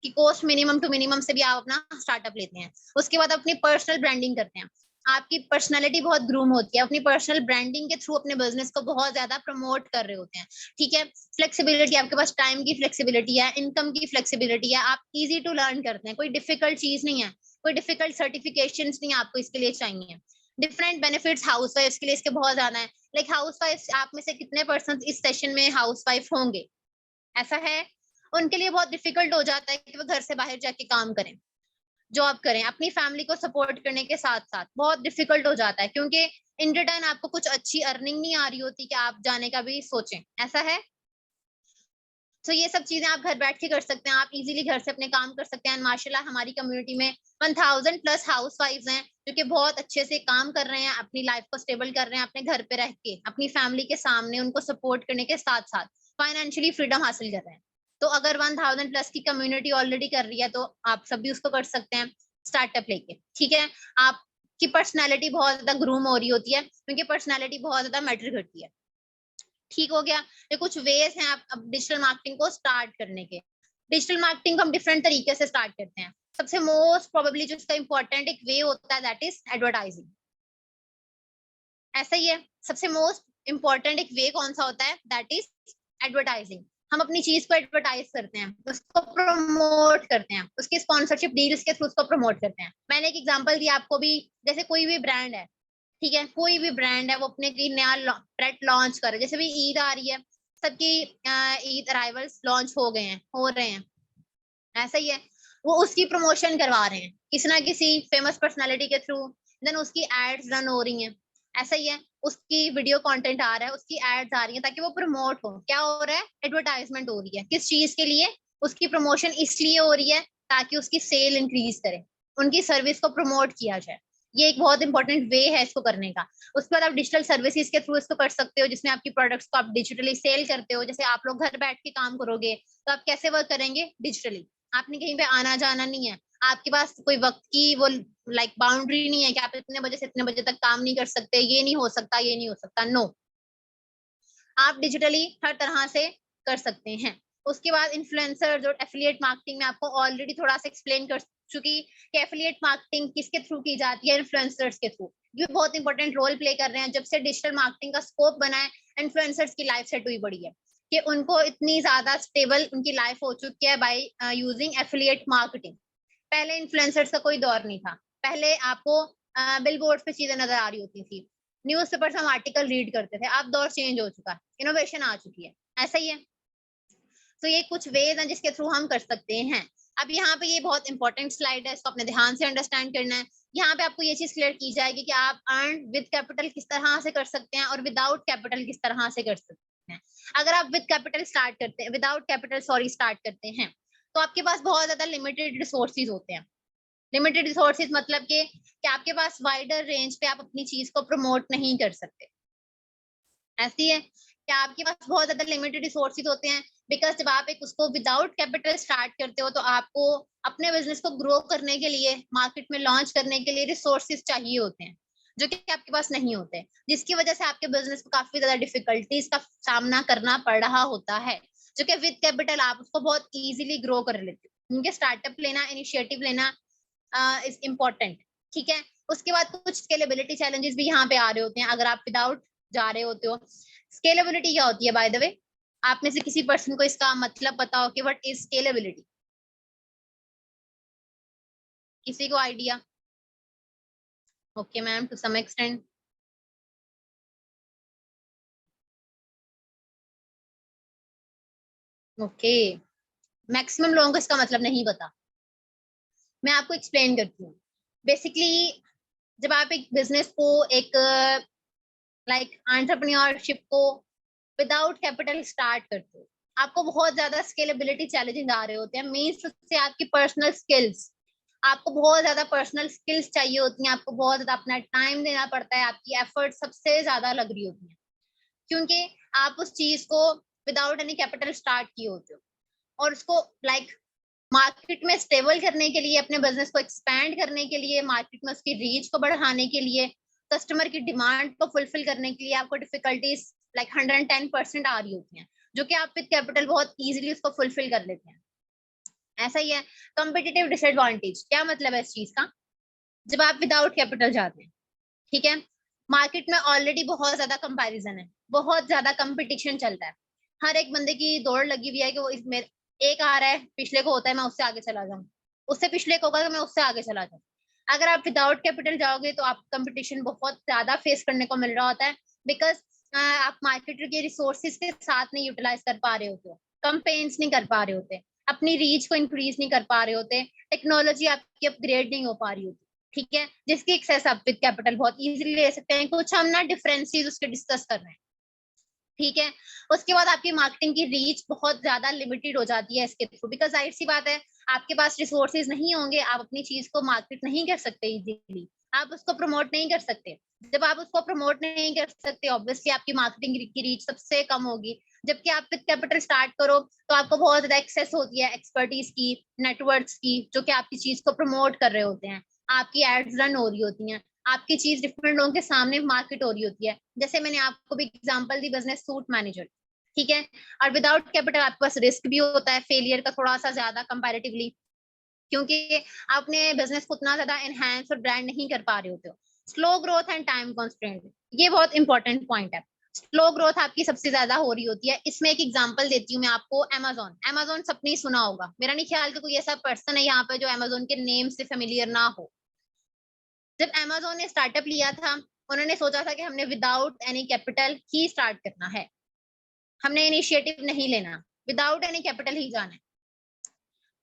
की कॉस्ट मिनिमम टू मिनिमम से भी आप अपना स्टार्टअप लेते हैं, उसके बाद अपनी पर्सनल ब्रांडिंग करते हैं, आपकी पर्सनालिटी बहुत ग्रूम होती है, अपनी पर्सनल ब्रांडिंग के थ्रू अपने बिजनेस को बहुत ज्यादा प्रमोट कर रहे होते हैं। ठीक है, फ्लेक्सिबिलिटी, आपके पास टाइम की फ्लेक्सिबिलिटी है, इनकम की फ्लेक्सिबिलिटी है, आप इजी टू लर्न करते हैं, कोई डिफिकल्ट चीज नहीं है, कोई डिफिकल्ट सर्टिफिकेशन नहीं आपको इसके लिए चाहिए। डिफरेंट बेनिफिट्स हाउस वाइफ के लिए इसके बहुत ज्यादा है। लाइक हाउस वाइफ, आप में से कितने पर्सन इस सेशन में हाउस वाइफ होंगे? ऐसा है, उनके लिए बहुत डिफिकल्ट हो जाता है कि वो घर से बाहर जाके काम करें। जॉब करें, अपनी फैमिली को सपोर्ट करने के साथ साथ बहुत डिफिकल्ट हो जाता है, क्योंकि इन रिटर्न आपको कुछ अच्छी अर्निंग नहीं आ रही होती कि आप जाने का भी सोचें, ऐसा है। तो ये सब चीजें आप घर बैठ के कर सकते हैं, आप इजीली घर से अपने काम कर सकते हैं। माशाल्लाह हमारी कम्युनिटी में 1000 प्लस हाउस वाइफ हैं जो कि बहुत अच्छे से काम कर रहे हैं, अपनी लाइफ को स्टेबल कर रहे हैं, अपने घर पे रह के अपनी फैमिली के सामने उनको सपोर्ट करने के साथ साथ फाइनेंशियली फ्रीडम हासिल कर रहे हैं। तो अगर 1000 प्लस की कम्युनिटी ऑलरेडी कर रही है तो आप सब भी उसको कर सकते हैं स्टार्टअप लेके, ठीक है। आपकी पर्सनैलिटी बहुत ज्यादा ग्रूम हो रही होती है, क्योंकि पर्सनैलिटी बहुत ज्यादा मैटर करती है, ठीक हो गया। ये कुछ वेज हैं आप अब डिजिटल मार्केटिंग को स्टार्ट करने के। डिजिटल मार्केटिंग को हम डिफरेंट तरीके से स्टार्ट करते हैं। सबसे मोस्ट प्रोबेबली जो इसका इंपॉर्टेंट एक वे होता है दैट इज एडवर्टाइजिंग। ऐसा ही है, सबसे मोस्ट इंपॉर्टेंट एक वे कौन सा होता है दैट इज एडवर्टाइजिंग। हम अपनी चीज को एडवर्टाइज करते हैं, उसको प्रमोट करते हैं, उसकी स्पॉन्सरशिप डील्स के थ्रू उसको प्रमोट करते हैं। मैंने एक एग्जांपल दिया आपको भी, जैसे कोई भी ब्रांड है, ठीक है, कोई भी ब्रांड है वो अपने की नया प्रोडक्ट लॉन्च करे, जैसे भी ईद आ रही है, सबकी ईद अराइवल्स लॉन्च हो गए हैं, हो रहे हैं, ऐसा ही है। वो उसकी प्रमोशन करवा रहे हैं किसी ना किसी फेमस पर्सनालिटी के थ्रू, देन उसकी एड्स रन हो रही हैं, ऐसा ही है। उसकी वीडियो कंटेंट आ रहा है, उसकी एड्स आ रही हैं ताकि वो प्रमोट हो। क्या हो रहा है, एडवर्टाइजमेंट हो रही है, किस चीज के लिए, उसकी प्रमोशन इसलिए हो रही है ताकि उसकी सेल इंक्रीज करे, उनकी सर्विस को प्रमोट किया जाए। ये एक बहुत इंपॉर्टेंट वे है इसको करने का। उसके बाद आप डिजिटल सर्विसेज के थ्रू इसको कर सकते हो, जिसमें आपकी प्रोडक्ट्स को आप डिजिटली सेल करते हो। जैसे आप लोग घर बैठ के काम करोगे तो आप कैसे वर्क करेंगे, डिजिटली। आपने कहीं पे आना जाना नहीं है, आपके पास कोई वक्त की वो लाइक बाउंड्री नहीं है कि आप इतने बजे से इतने बजे तक काम नहीं कर सकते, ये नहीं हो सकता, ये नहीं हो सकता, नो। आप डिजिटली हर तरह से कर सकते हैं। उसके बाद इन्फ्लुएंसर और एफिलिएट मार्केटिंग में आपको ऑलरेडी थोड़ा सा एक्सप्लेन कर चुकी कि एफिलिएट मार्केटिंग किसके थ्रू की जाती है, इन्फ्लुएंसर्स के थ्रू। ये बहुत इंपॉर्टेंट रोल प्ले कर रहे हैं। जब से डिजिटल मार्केटिंग का स्कोप बना है, इन्फ्लुएंसर्स की लाइफ सेट हुई बड़ी है कि उनको इतनी ज्यादा स्टेबल उनकी लाइफ हो चुकी है बाय यूजिंग एफिलिएट मार्केटिंग। पहले इन्फ्लुएंसर्स का कोई दौर नहीं था, पहले आपको बिल बोर्ड पे चीजें नजर आ रही होती थी, न्यूज़पेपर से हम आर्टिकल रीड करते थे। अब दौर चेंज हो चुका है, इनोवेशन आ चुकी है, ऐसा ही है। तो ये कुछ वेज हैं जिसके थ्रू हम कर सकते हैं। अब यहाँ पे ये बहुत इंपॉर्टेंट स्लाइड है, इसको अपने ध्यान से अंडरस्टैंड करना है। यहाँ पे आपको ये चीज क्लियर की जाएगी कि आप अर्न विद कैपिटल किस तरह से कर सकते हैं और विदाउट कैपिटल किस तरह से कर सकते हैं। अगर आप विद कैपिटल स्टार्ट करते हैं, विदाउट कैपिटल सॉरी स्टार्ट करते हैं, तो आपके पास बहुत ज्यादा लिमिटेड रिसोर्सेज होते हैं। लिमिटेड रिसोर्सेज मतलब कि आपके पास वाइडर रेंज पे आप अपनी चीज को प्रमोट नहीं कर सकते, ऐसी है कि आपके पास बहुत ज्यादा लिमिटेड रिसोर्सेज होते हैं। बिकॉज जब आप एक उसको विदाउट कैपिटल स्टार्ट करते हो तो आपको अपने बिजनेस को ग्रो करने के लिए, मार्केट में लॉन्च करने के लिए रिसोर्सेज चाहिए होते हैं, जो कि आपके पास नहीं होते, जिसकी वजह से आपके बिजनेस को काफी ज्यादा डिफिकल्टीज का सामना करना पड़ रहा होता है, जो कि विद कैपिटल आप उसको बहुत इजीली ग्रो कर लेते हो। उनके स्टार्टअप लेना, इनिशिएटिव लेना इज इम्पोर्टेंट, ठीक है। उसके बाद कुछ स्केलेबिलिटी चैलेंजेस भी यहाँ पे आ रहे होते हैं अगर आप विदाउट जा रहे होते हो। स्केलेबिलिटी क्या होती है बाय द वे, आप में से किसी पर्सन को इसका मतलब पता हो कि व्हाट इज स्केलेबिलिटी, किसी को idea? Okay ma'am, to some extent. Okay, maximum लोगों को इसका मतलब नहीं पता। मैं आपको एक्सप्लेन करती हूँ। बेसिकली जब आप एक बिजनेस को, एक लाइक एंटरप्रेन्योरशिप को विदाउट कैपिटल स्टार्ट करते हो, आपको बहुत ज्यादा स्केलेबिलिटी चैलेंजेस आ रहे होते हैं। मीन्स उससे आपकी पर्सनल स्किल्स, आपको बहुत ज्यादा पर्सनल स्किल्स चाहिए होती हैं, आपको बहुत ज्यादा अपना टाइम देना पड़ता है, आपकी एफर्ट सबसे ज्यादा लग रही होती है, क्योंकि आप उस चीज को विदाउट एनी कैपिटल स्टार्ट किए होते हो। और उसको लाइक मार्केट में स्टेबल करने के लिए, अपने बिजनेस को एक्सपैंड करने के लिए, मार्केट में उसकी रीच को बढ़ाने के लिए, कस्टमर की डिमांड को फुलफिल करने के लिए आपको डिफिकल्टीज लाइक 110% आ रही होती हैं, जो कि आप विद कैपिटल बहुत इजीली उसको फुलफिल कर लेते हैं, ऐसा ही है। कॉम्पिटिटिव डिसएडवांटेज क्या मतलब है इस चीज का, जब आप विदाउट कैपिटल जाते हैं, ठीक है, मार्केट में ऑलरेडी बहुत ज्यादा कंपैरिजन है, बहुत ज्यादा कंपटीशन चल रहा है, हर एक बंदे की दौड़ लगी हुई है कि वो इसमें एक आ रहा है, पिछले को होता है मैं उससे आगे चला जाऊं, उससे पिछले को होगा तो मैं उससे आगे चला जाऊं। अगर आप विदाउट कैपिटल जाओगे तो आप कंपटीशन बहुत ज्यादा फेस करने को मिल रहा होता है, बिकॉज आप मार्केट के रिसोर्सेज के साथ नहीं यूटिलाइज कर पा रहे होते हो, कंपेन्स नहीं कर पा रहे होते। अपनी रीच को इंक्रीज नहीं कर पा रहे होते, टेक्नोलॉजी आपकी अपग्रेड नहीं हो पा रही होती, ठीक है, जिसकी एक्सेस आप विद कैपिटल बहुत इजीली ले सकते हैं। कुछ हम ना डिफरेंसेस उसके डिस्कस कर रहे हैं, ठीक है। उसके बाद आपकी मार्केटिंग की रीच बहुत ज्यादा लिमिटेड हो जाती है इसके थ्रू, बिकॉज जाहिर सी बात है आपके पास रिसोर्सेज नहीं होंगे, आप अपनी चीज को मार्केट नहीं कर सकते इजीली, आप उसको प्रमोट नहीं कर सकते। जब आप उसको प्रमोट नहीं कर सकते, ऑब्वियसली आपकी मार्केटिंग की रीच सबसे कम होगी। जबकि आप विद कैपिटल स्टार्ट करो तो आपको बहुत ज्यादा एक्सेस होती है एक्सपर्टीज की, नेटवर्क्स की, जो कि आपकी चीज को प्रमोट कर रहे होते हैं, आपकी एड्स रन हो रही होती हैं, आपकी चीज डिफरेंट लोगों के सामने मार्केट हो रही होती है। जैसे मैंने आपको भी एग्जांपल दी, बिजनेस सूट मैनेजर, ठीक है। और विदाउट कैपिटल आपके पास रिस्क भी होता है फेलियर का थोड़ा सा ज्यादा कंपैरेटिवली, क्योंकि आप अपने बिजनेस को उतना ज्यादा एनहांस और ब्रांड नहीं कर पा रहे होते हो। Slow growth and time constant, ये बहुत इंपॉर्टेंट पॉइंट है। स्लो ग्रोथ आपकी सबसे ज्यादा हो रही होती है। इसमें एक एग्जांपल देती हूँ मैं आपको, अमेजोन। अमेजोन सबने ही सुना होगा, मेरा नहीं ख्याल कि कोई ऐसा पर्सन है यहाँ पे जो अमेजोन के नेम से फेमिलियर ना हो। जब अमेजोन ने स्टार्टअप लिया था, उन्होंने सोचा था कि हमने विदाउट एनी कैपिटल ही स्टार्ट करना है, हमने इनिशिएटिव नहीं लेना, विदाउट एनी कैपिटल ही जाना है,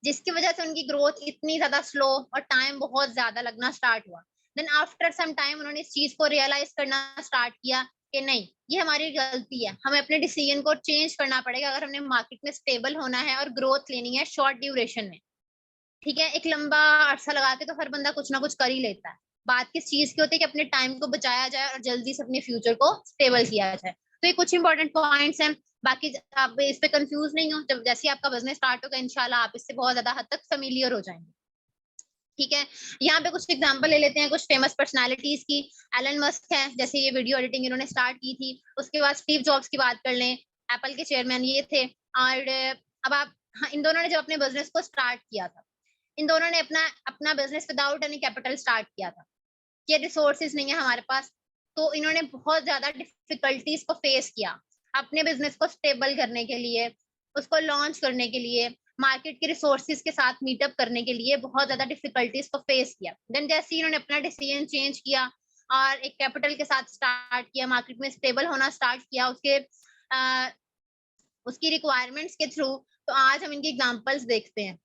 जिसकी वजह से उनकी ग्रोथ इतनी ज्यादा स्लो और टाइम बहुत ज्यादा लगना स्टार्ट हुआ। देन आफ्टर सम टाइम उन्होंने इस चीज को रियलाइज करना स्टार्ट किया कि नहीं, ये हमारी गलती है, हमें अपने डिसीजन को चेंज करना पड़ेगा अगर हमने मार्केट में स्टेबल होना है और ग्रोथ लेनी है शॉर्ट ड्यूरेशन में, ठीक है। एक लंबा अरसा लगा के तो हर बंदा कुछ ना कुछ कर ही लेता है, बात किस चीज की होती है कि अपने टाइम को बचाया जाए और जल्दी से अपने फ्यूचर को स्टेबल किया जाए। तो ये कुछ इंपॉर्टेंट पॉइंट्स हैं, बाकी आप इस पे कंफ्यूज नहीं हो, जब जैसे आपका बिजनेस स्टार्ट होगा इंशाल्लाह आप इससे बहुत ज्यादा हद तक फेमिलियर हो जाएंगे, ठीक है। यहाँ पे कुछ एग्जांपल ले लेते हैं कुछ फेमस पर्सनालिटीज की। एलन मस्क है, जैसे ये वीडियो एडिटिंग इन्होंने स्टार्ट की थी। उसके बाद स्टीव जॉब्स की बात कर लें, एप्पल के चेयरमैन ये थे। और अब आप, हाँ, इन दोनों ने जब अपने बिजनेस को स्टार्ट किया था, इन दोनों ने अपना अपना business without any capital start किया था, ये रिसोर्सेज नहीं है हमारे पास, तो इन्होंने बहुत ज्यादा डिफिकल्टीज को फेस किया अपने बिजनेस को स्टेबल करने के लिए, उसको लॉन्च करने के लिए, मार्केट के रिसोर्सेज के साथ मीटअप करने के लिए बहुत ज्यादा डिफिकल्टीज को फेस किया। देन जैसे इन्होंने अपना डिसीजन चेंज किया और एक कैपिटल के साथ स्टार्ट किया, मार्केट में स्टेबल होना स्टार्ट किया उसके उसकी रिक्वायरमेंट्स के थ्रू, तो आज हम इनकी एग्जांपल्स देखते हैं।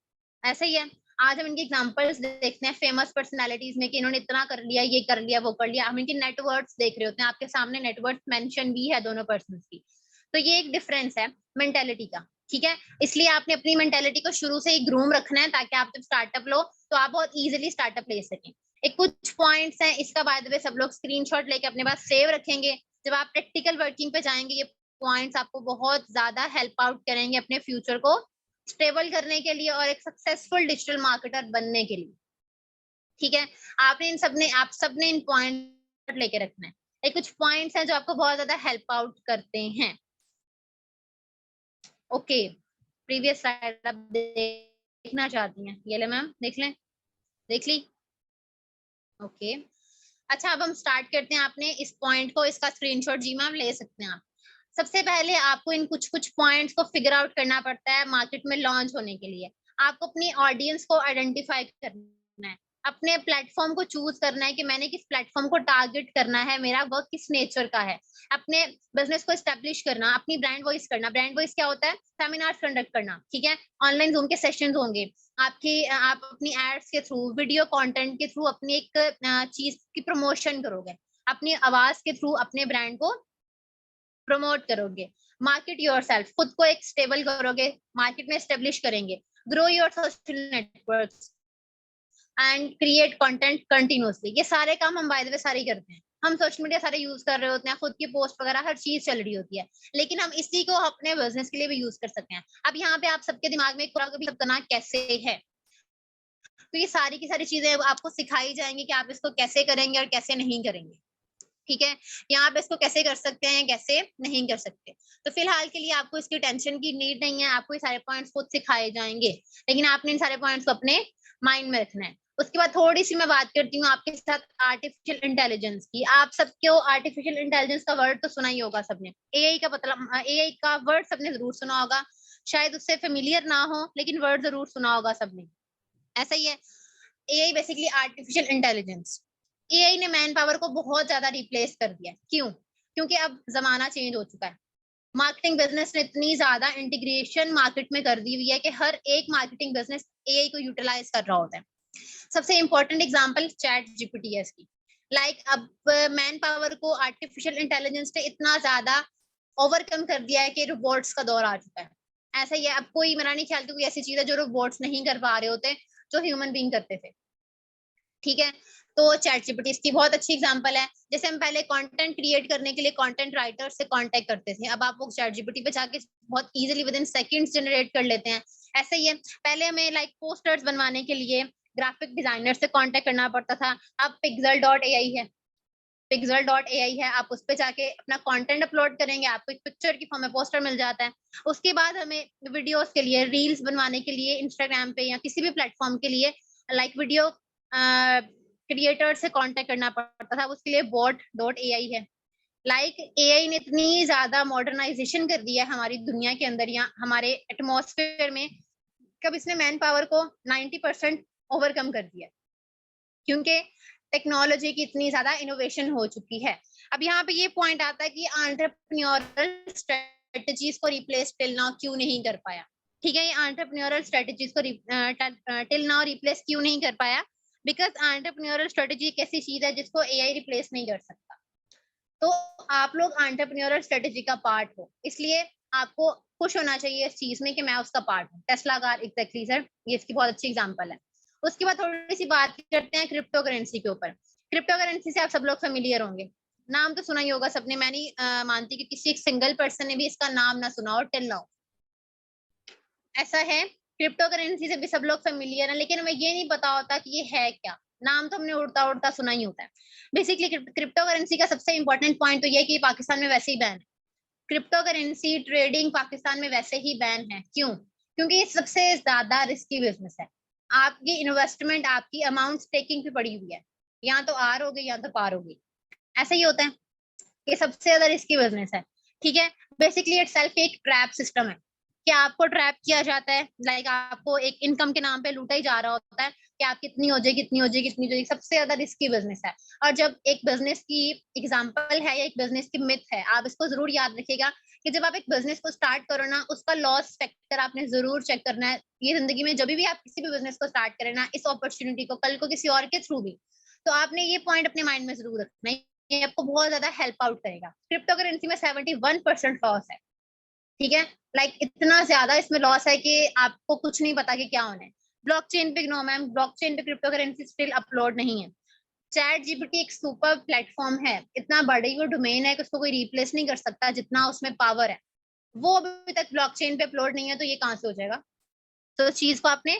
ऐसा ही है, आज हम इनकी एग्जांपल्स देखते हैं फेमस पर्सनालिटीज में कि इन्होंने इतना कर लिया, ये कर लिया, वो कर लिया। हम इनके नेटवर्क्स देख रहे होते हैं, आपके सामने नेटवर्क मेंशन भी है दोनों पर्सन्स की। तो ये एक डिफरेंस है मेंटेलिटी का, ठीक है। इसलिए आपने अपनी मेंटेलिटी को शुरू से ही ग्रूम रखना है ताकि आप जब स्टार्टअप लो तो आप बहुत इजीली स्टार्टअप ले सकें। एक कुछ पॉइंट्स हैं, इसका बाय द वे सब लोग स्क्रीनशॉट लेके अपने पास सेव रखेंगे। जब आप प्रैक्टिकल वर्किंग पे जाएंगे ये पॉइंट्स आपको बहुत ज्यादा हेल्प आउट करेंगे अपने फ्यूचर को स्टेबल करने के लिए और एक सक्सेसफुल डिजिटल मार्केटर बनने के लिए, ठीक है। आपने इन सबने आप सबने इन पॉइंट लेके रखना है। ये कुछ पॉइंट्स हैं जो आपको बहुत ज्यादा हेल्प आउट करते हैं। ओके, प्रीवियस स्लाइड आप देखना चाहती हैं, ये ले मैम, देख लें, देख ली, ओके। अच्छा, अब हम स्टार्ट करते हैं। आपने इस पॉइंट को, इसका स्क्रीनशॉट जी मैम ले सकते हैं आप। सबसे पहले आपको इन कुछ कुछ पॉइंट्स को फिगर आउट करना पड़ता है मार्केट में लॉन्च होने के लिए। आपको अपनी ऑडियंस को आइडेंटिफाई करना है, अपने प्लेटफॉर्म को चूज करना है कि मैंने किस प्लेटफॉर्म को टारगेट करना है, मेरा वर्क किस नेचर का है। अपने बिजनेस को एस्टेब्लिश करना, अपनी ब्रांड वॉइस करना। ब्रांड वॉइस क्या होता है? सेमिनार कंडक्ट करना, ठीक है। ऑनलाइन जूम के सेशंस होंगे आपकी, आप अपनी एड्स के थ्रू, वीडियो कंटेंट के थ्रू अपनी एक चीज की प्रमोशन करोगे, अपनी आवाज के थ्रू अपने ब्रांड को प्रमोट करोगे। मार्केट योरसेल्फ, खुद को एक स्टेबल करोगे, मार्केट में एस्टेब्लिश करेंगे। Grow your social networks and create content continuously. ये सारे काम हम बाय द वे सारे ही करते हैं। हम सोशल मीडिया सारे यूज कर रहे होते हैं, खुद की पोस्ट वगैरह हर चीज चल रही होती है, लेकिन हम इसी को अपने बिजनेस के लिए भी यूज कर सकते हैं। अब यहाँ पे आप सबके दिमाग में एक सब करना कैसे है, तो ये सारी की सारी चीजें आपको सिखाई जाएंगी कि आप इसको कैसे करेंगे और कैसे नहीं करेंगे, ठीक है। यहाँ आप इसको कैसे कर सकते हैं, कैसे नहीं कर सकते। तो फिलहाल के लिए आपको इसकी टेंशन की नीड नहीं है, आपको ये सारे पॉइंट्स खुद सिखाए जाएंगे, लेकिन आपने इन सारे पॉइंट्स को अपने माइंड में रखना है। उसके बाद थोड़ी सी मैं बात करती हूँ आपके साथ आर्टिफिशियल इंटेलिजेंस की। आप सबको आर्टिफिशियल इंटेलिजेंस का वर्ड तो सुना ही होगा सबने, एआई का मतलब, एआई का वर्ड सबने जरूर सुना होगा, शायद उससे फेमिलियर ना हो लेकिन वर्ड जरूर सुना होगा सबने। ऐसा ही है, AI basically artificial intelligence. AI ने मैन पावर को बहुत ज्यादा रिप्लेस कर दिया। क्यों? क्योंकि अब जमाना चेंज हो चुका है, मार्केटिंग बिजनेस ने इतनी ज्यादा इंटीग्रेशन मार्केट में कर दी हुई है कि हर एक मार्केटिंग बिजनेस एआई को यूटिलाइज कर रहा होता है। सबसे इंपॉर्टेंट एग्जांपल चैट जीपीटी है इसकी। अब मैन पावर को आर्टिफिशियल इंटेलिजेंस ने इतना ज्यादा ओवरकम कर दिया है कि रोबोट्स का दौर आ चुका है। ऐसा ही है, अब कोई, मेरा नहीं ख्याल कि कोई ऐसी चीज है जो रोबोट्स नहीं कर पा रहे होते जो ह्यूमन बीइंग करते थे। ठीक है, तो चैट जीपीटी इसकी बहुत अच्छी एग्जांपल है। जैसे हम पहले कंटेंट क्रिएट करने के लिए कंटेंट राइटर से कांटेक्ट करते थे, अब आप वो चैट जीपीटी पे जाके बहुत easily with in seconds generate कर लेते हैं। ऐसे ही है, पहले हमें लाइक पोस्टर्स बनवाने के लिए ग्राफिक डिजाइनर से कांटेक्ट करना पड़ता था। अब पिक्सल.ai है, पिक्सल.ai है, आप उस पे जाके अपना कंटेंट अपलोड करेंगे, आपको एक पिक्चर की फॉर्म में पोस्टर मिल जाता है। उसके बाद हमें वीडियोस के लिए, रील्स बनवाने के लिए इंस्टाग्राम पे या किसी भी प्लेटफॉर्म के लिए लाइक वीडियो क्रिएटर से कांटेक्ट करना पड़ता था, उसके लिए bot.ai है। एआई ने इतनी ज्यादा मॉडर्नाइजेशन कर दिया है हमारी दुनिया के अंदर या हमारे एटमॉस्फेयर में, कब इसने मैन पावर को 90% ओवरकम कर दिया, क्योंकि टेक्नोलॉजी की इतनी ज्यादा इनोवेशन हो चुकी है। अब यहाँ पे ये पॉइंट आता है कि एंटरप्रेन्योरल स्ट्रेटजीज को रिप्लेस टिल नाउ क्यों नहीं कर पाया। ठीक है, ये एंटरप्रेन्योरल स्ट्रेटजीज को टिल नाउ रिप्लेस क्यों नहीं कर पाया, बिकॉज एंटरप्रेन्योरल स्ट्रेटजी एक ऐसी चीज है जिसको एआई रिप्लेस नहीं कर सकता। तो आप लोग एंटरप्रेन्योरल स्ट्रेटजी का पार्ट हो, इसलिए आपको खुश होना चाहिए इस चीज में कि मैं उसका पार्ट हूँ। टेस्ला कार एग्जैक्टली सर, ये इसकी बहुत अच्छी एग्जांपल है। उसके बाद थोड़ी सी बात करते हैं क्रिप्टो करेंसी के ऊपर। क्रिप्टो करेंसी से आप सब लोग फेमिलियर होंगे, नाम तो सुना ही होगा सबने। मैं नहीं मानती कि किसी एक सिंगल पर्सन ने भी इसका नाम ना सुना हो टिल नाउ। ऐसा है, क्रिप्टो करेंसी से भी सब लोग फेमिलियर हैं, लेकिन हमें ये नहीं पता होता कि ये है क्या। नाम तो हमने उड़ता उड़ता सुना ही होता है। बेसिकली क्रिप्टो करेंसी का सबसे इंपॉर्टेंट पॉइंट तो ये कि पाकिस्तान में वैसे ही बैन है। क्रिप्टो करेंसी ट्रेडिंग पाकिस्तान में वैसे ही बैन है। क्यों? क्योंकि ये सबसे ज्यादा रिस्की बिजनेस है। आपकी इन्वेस्टमेंट, आपकी अमाउंट स्टेकिंग पे पड़ी हुई है, या तो आर होगी या तो पार होगी। ऐसा ही होता है, ये सबसे ज्यादा रिस्की बिजनेस है। ठीक है, बेसिकली इटसेल्फ एक ट्रैप सिस्टम है कि आपको ट्रैप किया जाता है, आपको एक इनकम के नाम पे लूटा ही जा रहा होता है कि आप कितनी हो जाएगी, कितनी हो जाएगी, कितनी हो जाएगी। सबसे ज्यादा रिस्की बिजनेस है। और जब एक बिजनेस की एग्जांपल है या एक बिजनेस की मिथ है, आप इसको जरूर याद रखिएगा कि जब आप एक बिजनेस को स्टार्ट करो ना, उसका लॉस फैक्टर आपने जरूर चेक करना है। ये जिंदगी में जब भी आप किसी भी बिजनेस को स्टार्ट करें ना, इस अपॉर्चुनिटी को कल को किसी और के थ्रू भी, तो आपने ये पॉइंट अपने माइंड में जरूर रखना है, ये आपको बहुत ज्यादा हेल्प आउट करेगा। क्रिप्टो करेंसी में 71% लॉस है। ठीक है, इतना ज्यादा इसमें लॉस है कि आपको कुछ नहीं पता कि क्या होना है। ब्लॉकचेन पे नो मैम, ब्लॉकचेन पे क्रिप्टो करेंसी स्टिल अपलोड नहीं है। चैट जीपीटी एक सुपर प्लेटफॉर्म है, इतना बड़ी वो डोमेन है कि उसको कोई रिप्लेस नहीं कर सकता जितना उसमें पावर है। वो अभी तक ब्लॉकचेन पे अपलोड नहीं है, तो ये कहाँ से हो जाएगा। तो चीज को आपने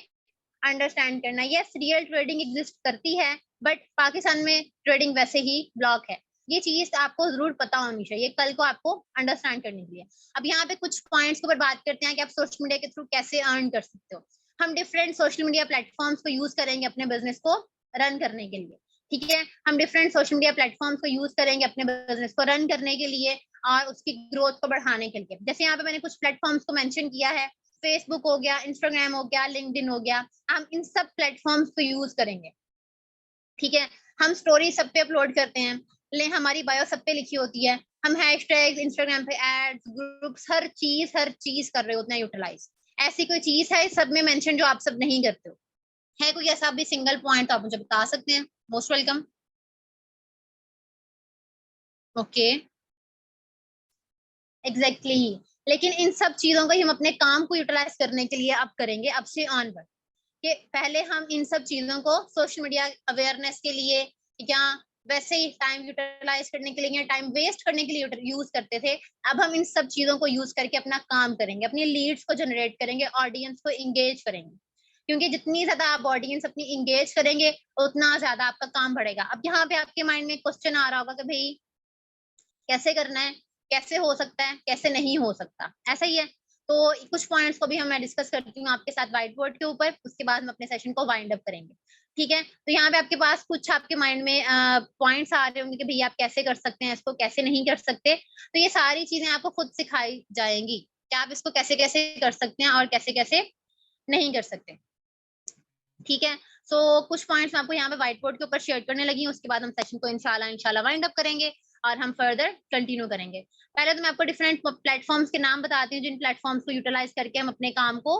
अंडरस्टैंड करना है। यस, रियल ट्रेडिंग एग्जिस्ट करती है, बट पाकिस्तान में ट्रेडिंग वैसे ही ब्लॉक है। ये चीज आपको जरूर पता होनी चाहिए कल को आपको अंडरस्टैंड करने के लिए। अब यहाँ पे कुछ पॉइंट्स के ऊपर बात करते हैं कि आप सोशल मीडिया के थ्रू कैसे अर्न कर सकते हो। हम डिफरेंट सोशल मीडिया प्लेटफॉर्म्स को यूज करेंगे अपने बिजनेस को रन करने के लिए। ठीक है, हम डिफरेंट सोशल मीडिया प्लेटफॉर्म्स को यूज करेंगे अपने बिजनेस को रन करने के लिए और उसकी ग्रोथ को बढ़ाने के लिए। जैसे यहाँ पे मैंने कुछ प्लेटफॉर्म्स को मेंशन किया है, फेसबुक हो गया, इंस्टाग्राम हो गया, लिंक्डइन हो गया। हम इन सब प्लेटफॉर्म्स को यूज करेंगे। ठीक है, हम स्टोरी सब पे अपलोड करते हैं, हमारी बायो सब पे लिखी होती है। हम हैशटैग्स, इंस्टाग्राम पे एड्स, ग्रुप्स, हर चीज कर रहे होते हैं यूटिलाइज। ऐसी कोई चीज है सब में मेंशन जो आप सब नहीं करते हो? है कोई ऐसा भी सिंगल पॉइंट तो आप मुझे बता सकते हैं। Most welcome. Okay, exactly. लेकिन इन सब चीजों को हम अपने काम को यूटिलाइज करने के लिए अब करेंगे, अब से ऑन पर, कि पहले हम इन सब चीजों को सोशल मीडिया अवेयरनेस के लिए या वैसे ही टाइम यूटिलाइज करने के लिए या टाइम वेस्ट करने के लिए यूज करते थे। अब हम इन सब चीजों को यूज करके अपना काम करेंगे, अपनी लीड्स को जनरेट करेंगे, ऑडियंस को इंगेज करेंगे। क्योंकि जितनी ज्यादा आप ऑडियंस अपनी इंगेज करेंगे उतना ज्यादा आपका काम बढ़ेगा। अब यहाँ पे आपके माइंड में क्वेश्चन आ रहा होगा कि भाई कैसे करना है, कैसे हो सकता है, कैसे नहीं हो सकता। ऐसा ही है, तो कुछ पॉइंट्स को भी हम मैं डिस्कस करती हूँ आपके साथ व्हाइट बोर्ड के ऊपर, उसके बाद हम अपने सेशन को वाइंड अप करेंगे। ठीक है, तो यहाँ पे आपके पास कुछ आपके माइंड में पॉइंट्स आ रहे होंगे कि भैया आप कैसे कर सकते हैं इसको, कैसे नहीं कर सकते। तो ये सारी चीजें आपको खुद सिखाई जाएंगी कि आप इसको कैसे कैसे कर सकते हैं और कैसे कैसे नहीं कर सकते। ठीक है, सो कुछ पॉइंट्स मैं आपको यहाँ पे व्हाइट बोर्ड के ऊपर शेयर करने लगी हूँ, उसके बाद हम सेशन को इंशाल्लाह वाइंड अप करेंगे। और हम फर्दर कंटिन्यू करेंगे। पहले तो मैं आपको डिफरेंट प्लेटफॉर्म्स के नाम बताती हूँ जिन प्लेटफॉर्म्स को यूटिलाइज करके हम अपने काम को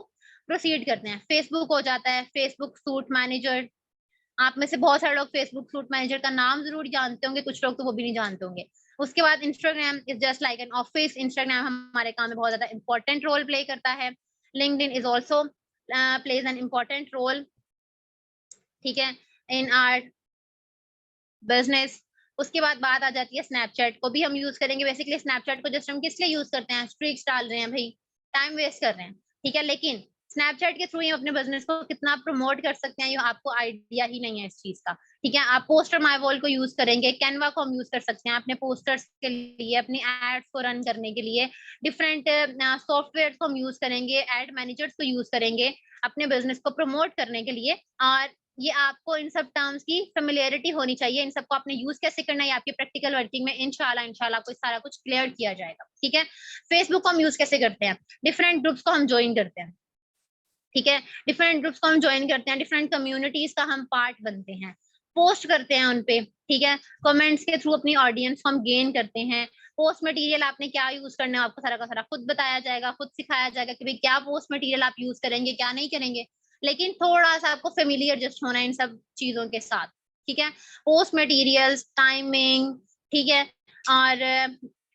प्रोसीड करते हैं। फेसबुक हो जाता है, फेसबुक सूट मैनेजर, आप में से बहुत सारे लोग फेसबुक सूट मैनेजर का नाम जरूर जानते होंगे, कुछ लोग तो वो भी नहीं जानते होंगे। उसके बाद Instagram is just like an office, Instagram हमारे काम में बहुत ज्यादा इंपॉर्टेंट रोल प्ले करता है। LinkedIn is also plays an important role, ठीक है, इन आर बिजनेस। उसके बाद बात आ जाती है स्नैपचैट को भी हम यूज करेंगे। बेसिकली स्नैपचैट को जस्ट हम किस लिए यूज करते हैं, स्ट्रीक्स डाल रहे हैं भाई, टाइम वेस्ट कर रहे हैं, ठीक है। लेकिन स्नैपचैट के थ्रू ही अपने बिजनेस को कितना प्रमोट कर सकते हैं ये आपको आइडिया ही नहीं है इस चीज का, ठीक है। आप पोस्टर माई वॉल को यूज करेंगे, कैनवा को हम यूज कर सकते हैं अपने पोस्टर्स के लिए, अपनी एड्स को रन करने के लिए। डिफरेंट सॉफ्टवेयर को हम यूज करेंगे, एड मैनेजर्स को यूज करेंगे अपने बिजनेस को प्रमोट करने के लिए। और ये आपको इन सब टर्म्स की फेमिलियरिटी होनी चाहिए, इन सबको आपने यूज कैसे करना है आपकी प्रैक्टिकल वर्किंग में इंशाल्लाह आपको सारा कुछ क्लियर किया जाएगा, ठीक है। फेसबुक को हम यूज कैसे करते हैं, डिफरेंट ग्रुप्स को हम ज्वाइन करते हैं, ठीक है। डिफरेंट ग्रुप्स को हम ज्वाइन करते हैं, डिफरेंट कम्युनिटीज का हम पार्ट बनते हैं, पोस्ट करते हैं उनपे, ठीक है। कमेंट्स के थ्रू अपनी ऑडियंस को हम गेन करते हैं। पोस्ट मटेरियल आपने क्या यूज करना है आपको सारा का सारा खुद बताया जाएगा, खुद सिखाया जाएगा कि भाई क्या पोस्ट मटेरियल आप यूज करेंगे क्या नहीं करेंगे। लेकिन थोड़ा सा आपको फेमिलियर जस्ट होना है इन सब चीजों के साथ, ठीक है। पोस्ट मटेरियल्स, टाइमिंग, ठीक है, और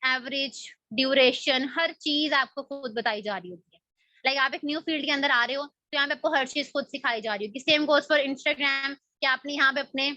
एवरेज ड्यूरेशन, हर चीज आपको खुद बताई जा रही होती है। लाइक आप एक न्यू फील्ड के अंदर आ रहे हो तो यहाँ पे आपको हर चीज खुद सिखाई जा रही होगी। सेम गोज फॉर इंस्टाग्राम, कि आपने यहाँ पे अपने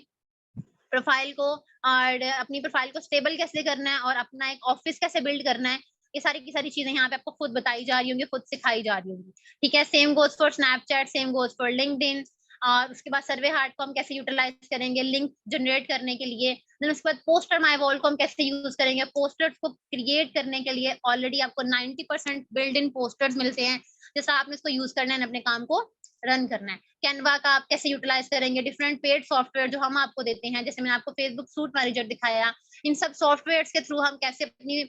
प्रोफाइल को और अपनी प्रोफाइल को स्टेबल कैसे करना है और अपना एक ऑफिस कैसे बिल्ड करना है, ये सारी की सारी चीजें यहाँ पे आपको खुद बताई जा रही होंगी, खुद सिखाई जा रही होंगी, ठीक है। Same goes for Snapchat, same goes for LinkedIn. और उसके बाद सर्वे हार्ट को हम कैसे यूटिलाइज करेंगे लिंक जनरेट करने के लिए। देन उसके बाद पोस्टर माई वॉल को हम कैसे यूज करेंगे, पोस्टर्स को क्रिएट करने के लिए ऑलरेडी आपको 90% बिल्ड इन पोस्टर्स मिलते हैं, जैसा आपने इसको यूज करना है अपने काम को रन करना है। कैनवा का आप कैसे यूटिलाइज करेंगे, डिफरेंट पेड सॉफ्टवेयर जो हम आपको देते हैं, जैसे मैंने आपको फेसबुक सूट मैनेजर दिखाया, इन सब सॉफ्टवेयर के थ्रू हम कैसे अपनी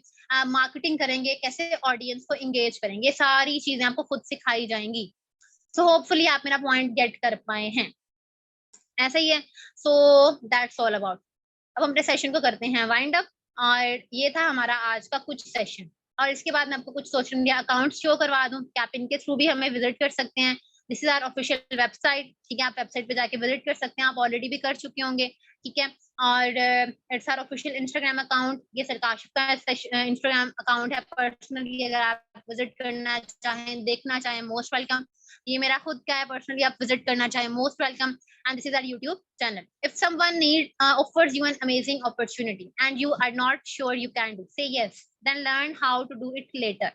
मार्केटिंग करेंगे, कैसे ऑडियंस को एंगेज करेंगे, सारी चीजें आपको खुद सिखाई जाएंगी। सो होपफुली आप मेरा पॉइंट गेट कर पाए हैं, ऐसा ही है। So that's all about. अब हम अपने सेशन को करते हैं वाइंड अप, और ये था हमारा आज का कुछ सेशन। और इसके बाद मैं आपको कुछ सोशल मीडिया अकाउंट शो करवा दूं कि आप इनके थ्रू भी हमें विजिट कर सकते हैं। This is our official website, ठीक है। आप वेबसाइट पे जाके विजिट कर सकते हैं, आप ऑलरेडी भी कर चुके होंगे, ठीक है। और it's our official Instagram account, ये सरकाशिफ का इंस्टाग्राम अकाउंट है पर्सनली, अगर आप विजिट करना चाहें, देखना चाहें, मोस्ट वेलकम। ये मेरा खुद का है पर्सनली, आप विजिट करना चाहें, most welcome. And this is our YouTube channel. If someone offers you an amazing opportunity and you are not sure you can do, say yes, then learn how to do it later.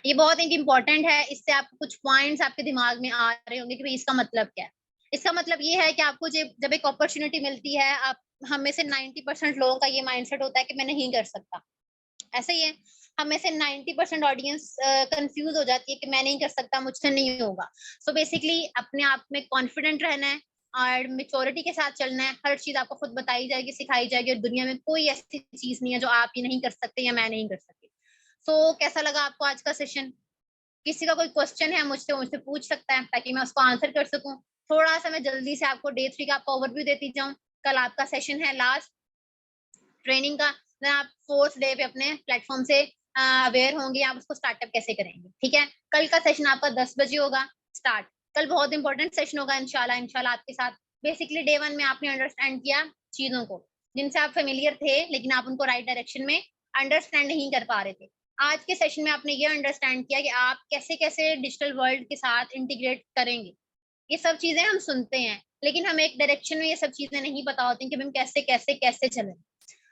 ये बहुत एक important है, इससे आपको कुछ points आपके दिमाग में आ रहे होंगे कि भाई इसका मतलब क्या है। इसका मतलब ये है कि आपको जब एक अपॉर्चुनिटी मिलती है, आप हमें से 90% लोगों का ये माइंडसेट होता है कि मैं नहीं कर सकता, ऐसा ही है। हमें से 90% ऑडियंस कंफ्यूज हो जाती है कि मैं नहीं कर सकता, मुझसे नहीं होगा। सो बेसिकली अपने आप में कॉन्फिडेंट रहना है और मेच्योरिटी के साथ चलना है। हर चीज आपको खुद बताई जाएगी, सिखाई जाएगी, और दुनिया में कोई ऐसी चीज नहीं है जो आप ये नहीं कर सकते या मैं नहीं कर सकती। सो कैसा लगा आपको आज का सेशन? किसी का कोई क्वेश्चन है मुझसे पूछ सकता है, ताकि मैं उसको आंसर कर सकूं। थोड़ा सा मैं जल्दी से आपको डे 3 का आपको ओवरव्यू देती जाऊं। कल आपका सेशन है लास्ट ट्रेनिंग का, देन आप 4th डे पे अपने प्लेटफॉर्म से अवेयर होंगे, आप उसको स्टार्टअप कैसे करेंगे, ठीक है। कल का सेशन आपका 10 बजे होगा स्टार्ट। कल बहुत इंपॉर्टेंट सेशन होगा इंशाल्लाह आपके साथ। बेसिकली डे 1 में आपने अंडरस्टैंड किया चीजों को जिनसे आप फेमिलियर थे, लेकिन आप उनको राइट डायरेक्शन में अंडरस्टैंड नहीं कर पा रहे थे। आज के सेशन में आपने ये अंडरस्टैंड किया कि आप कैसे कैसे डिजिटल वर्ल्ड के साथ इंटीग्रेट करेंगे। ये सब चीजें हम सुनते हैं, लेकिन हमें एक डायरेक्शन में ये सब चीजें नहीं पता होती कि हम कैसे कैसे कैसे चलें।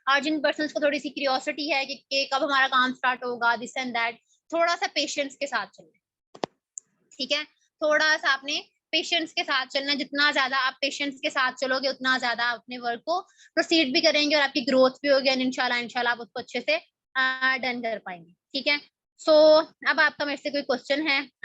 और जिन पर्सन्स को थोड़ी सी क्यूरियोसिटी है कि कब हमारा काम स्टार्ट होगा, दिस एंड दैट, थोड़ा सा पेशेंस के साथ चलना, ठीक है। थोड़ा सा आपने पेशेंस के साथ चलना, जितना ज्यादा आप पेशेंस के साथ चलोगे उतना ज्यादा आप अपने वर्क को प्रोसीड भी करेंगे और आपकी ग्रोथ भी होगी, इंशाल्लाह आप उसको अच्छे से डन कर पाएंगे, ठीक है। सो अब आपका मेरे से कोई क्वेश्चन है?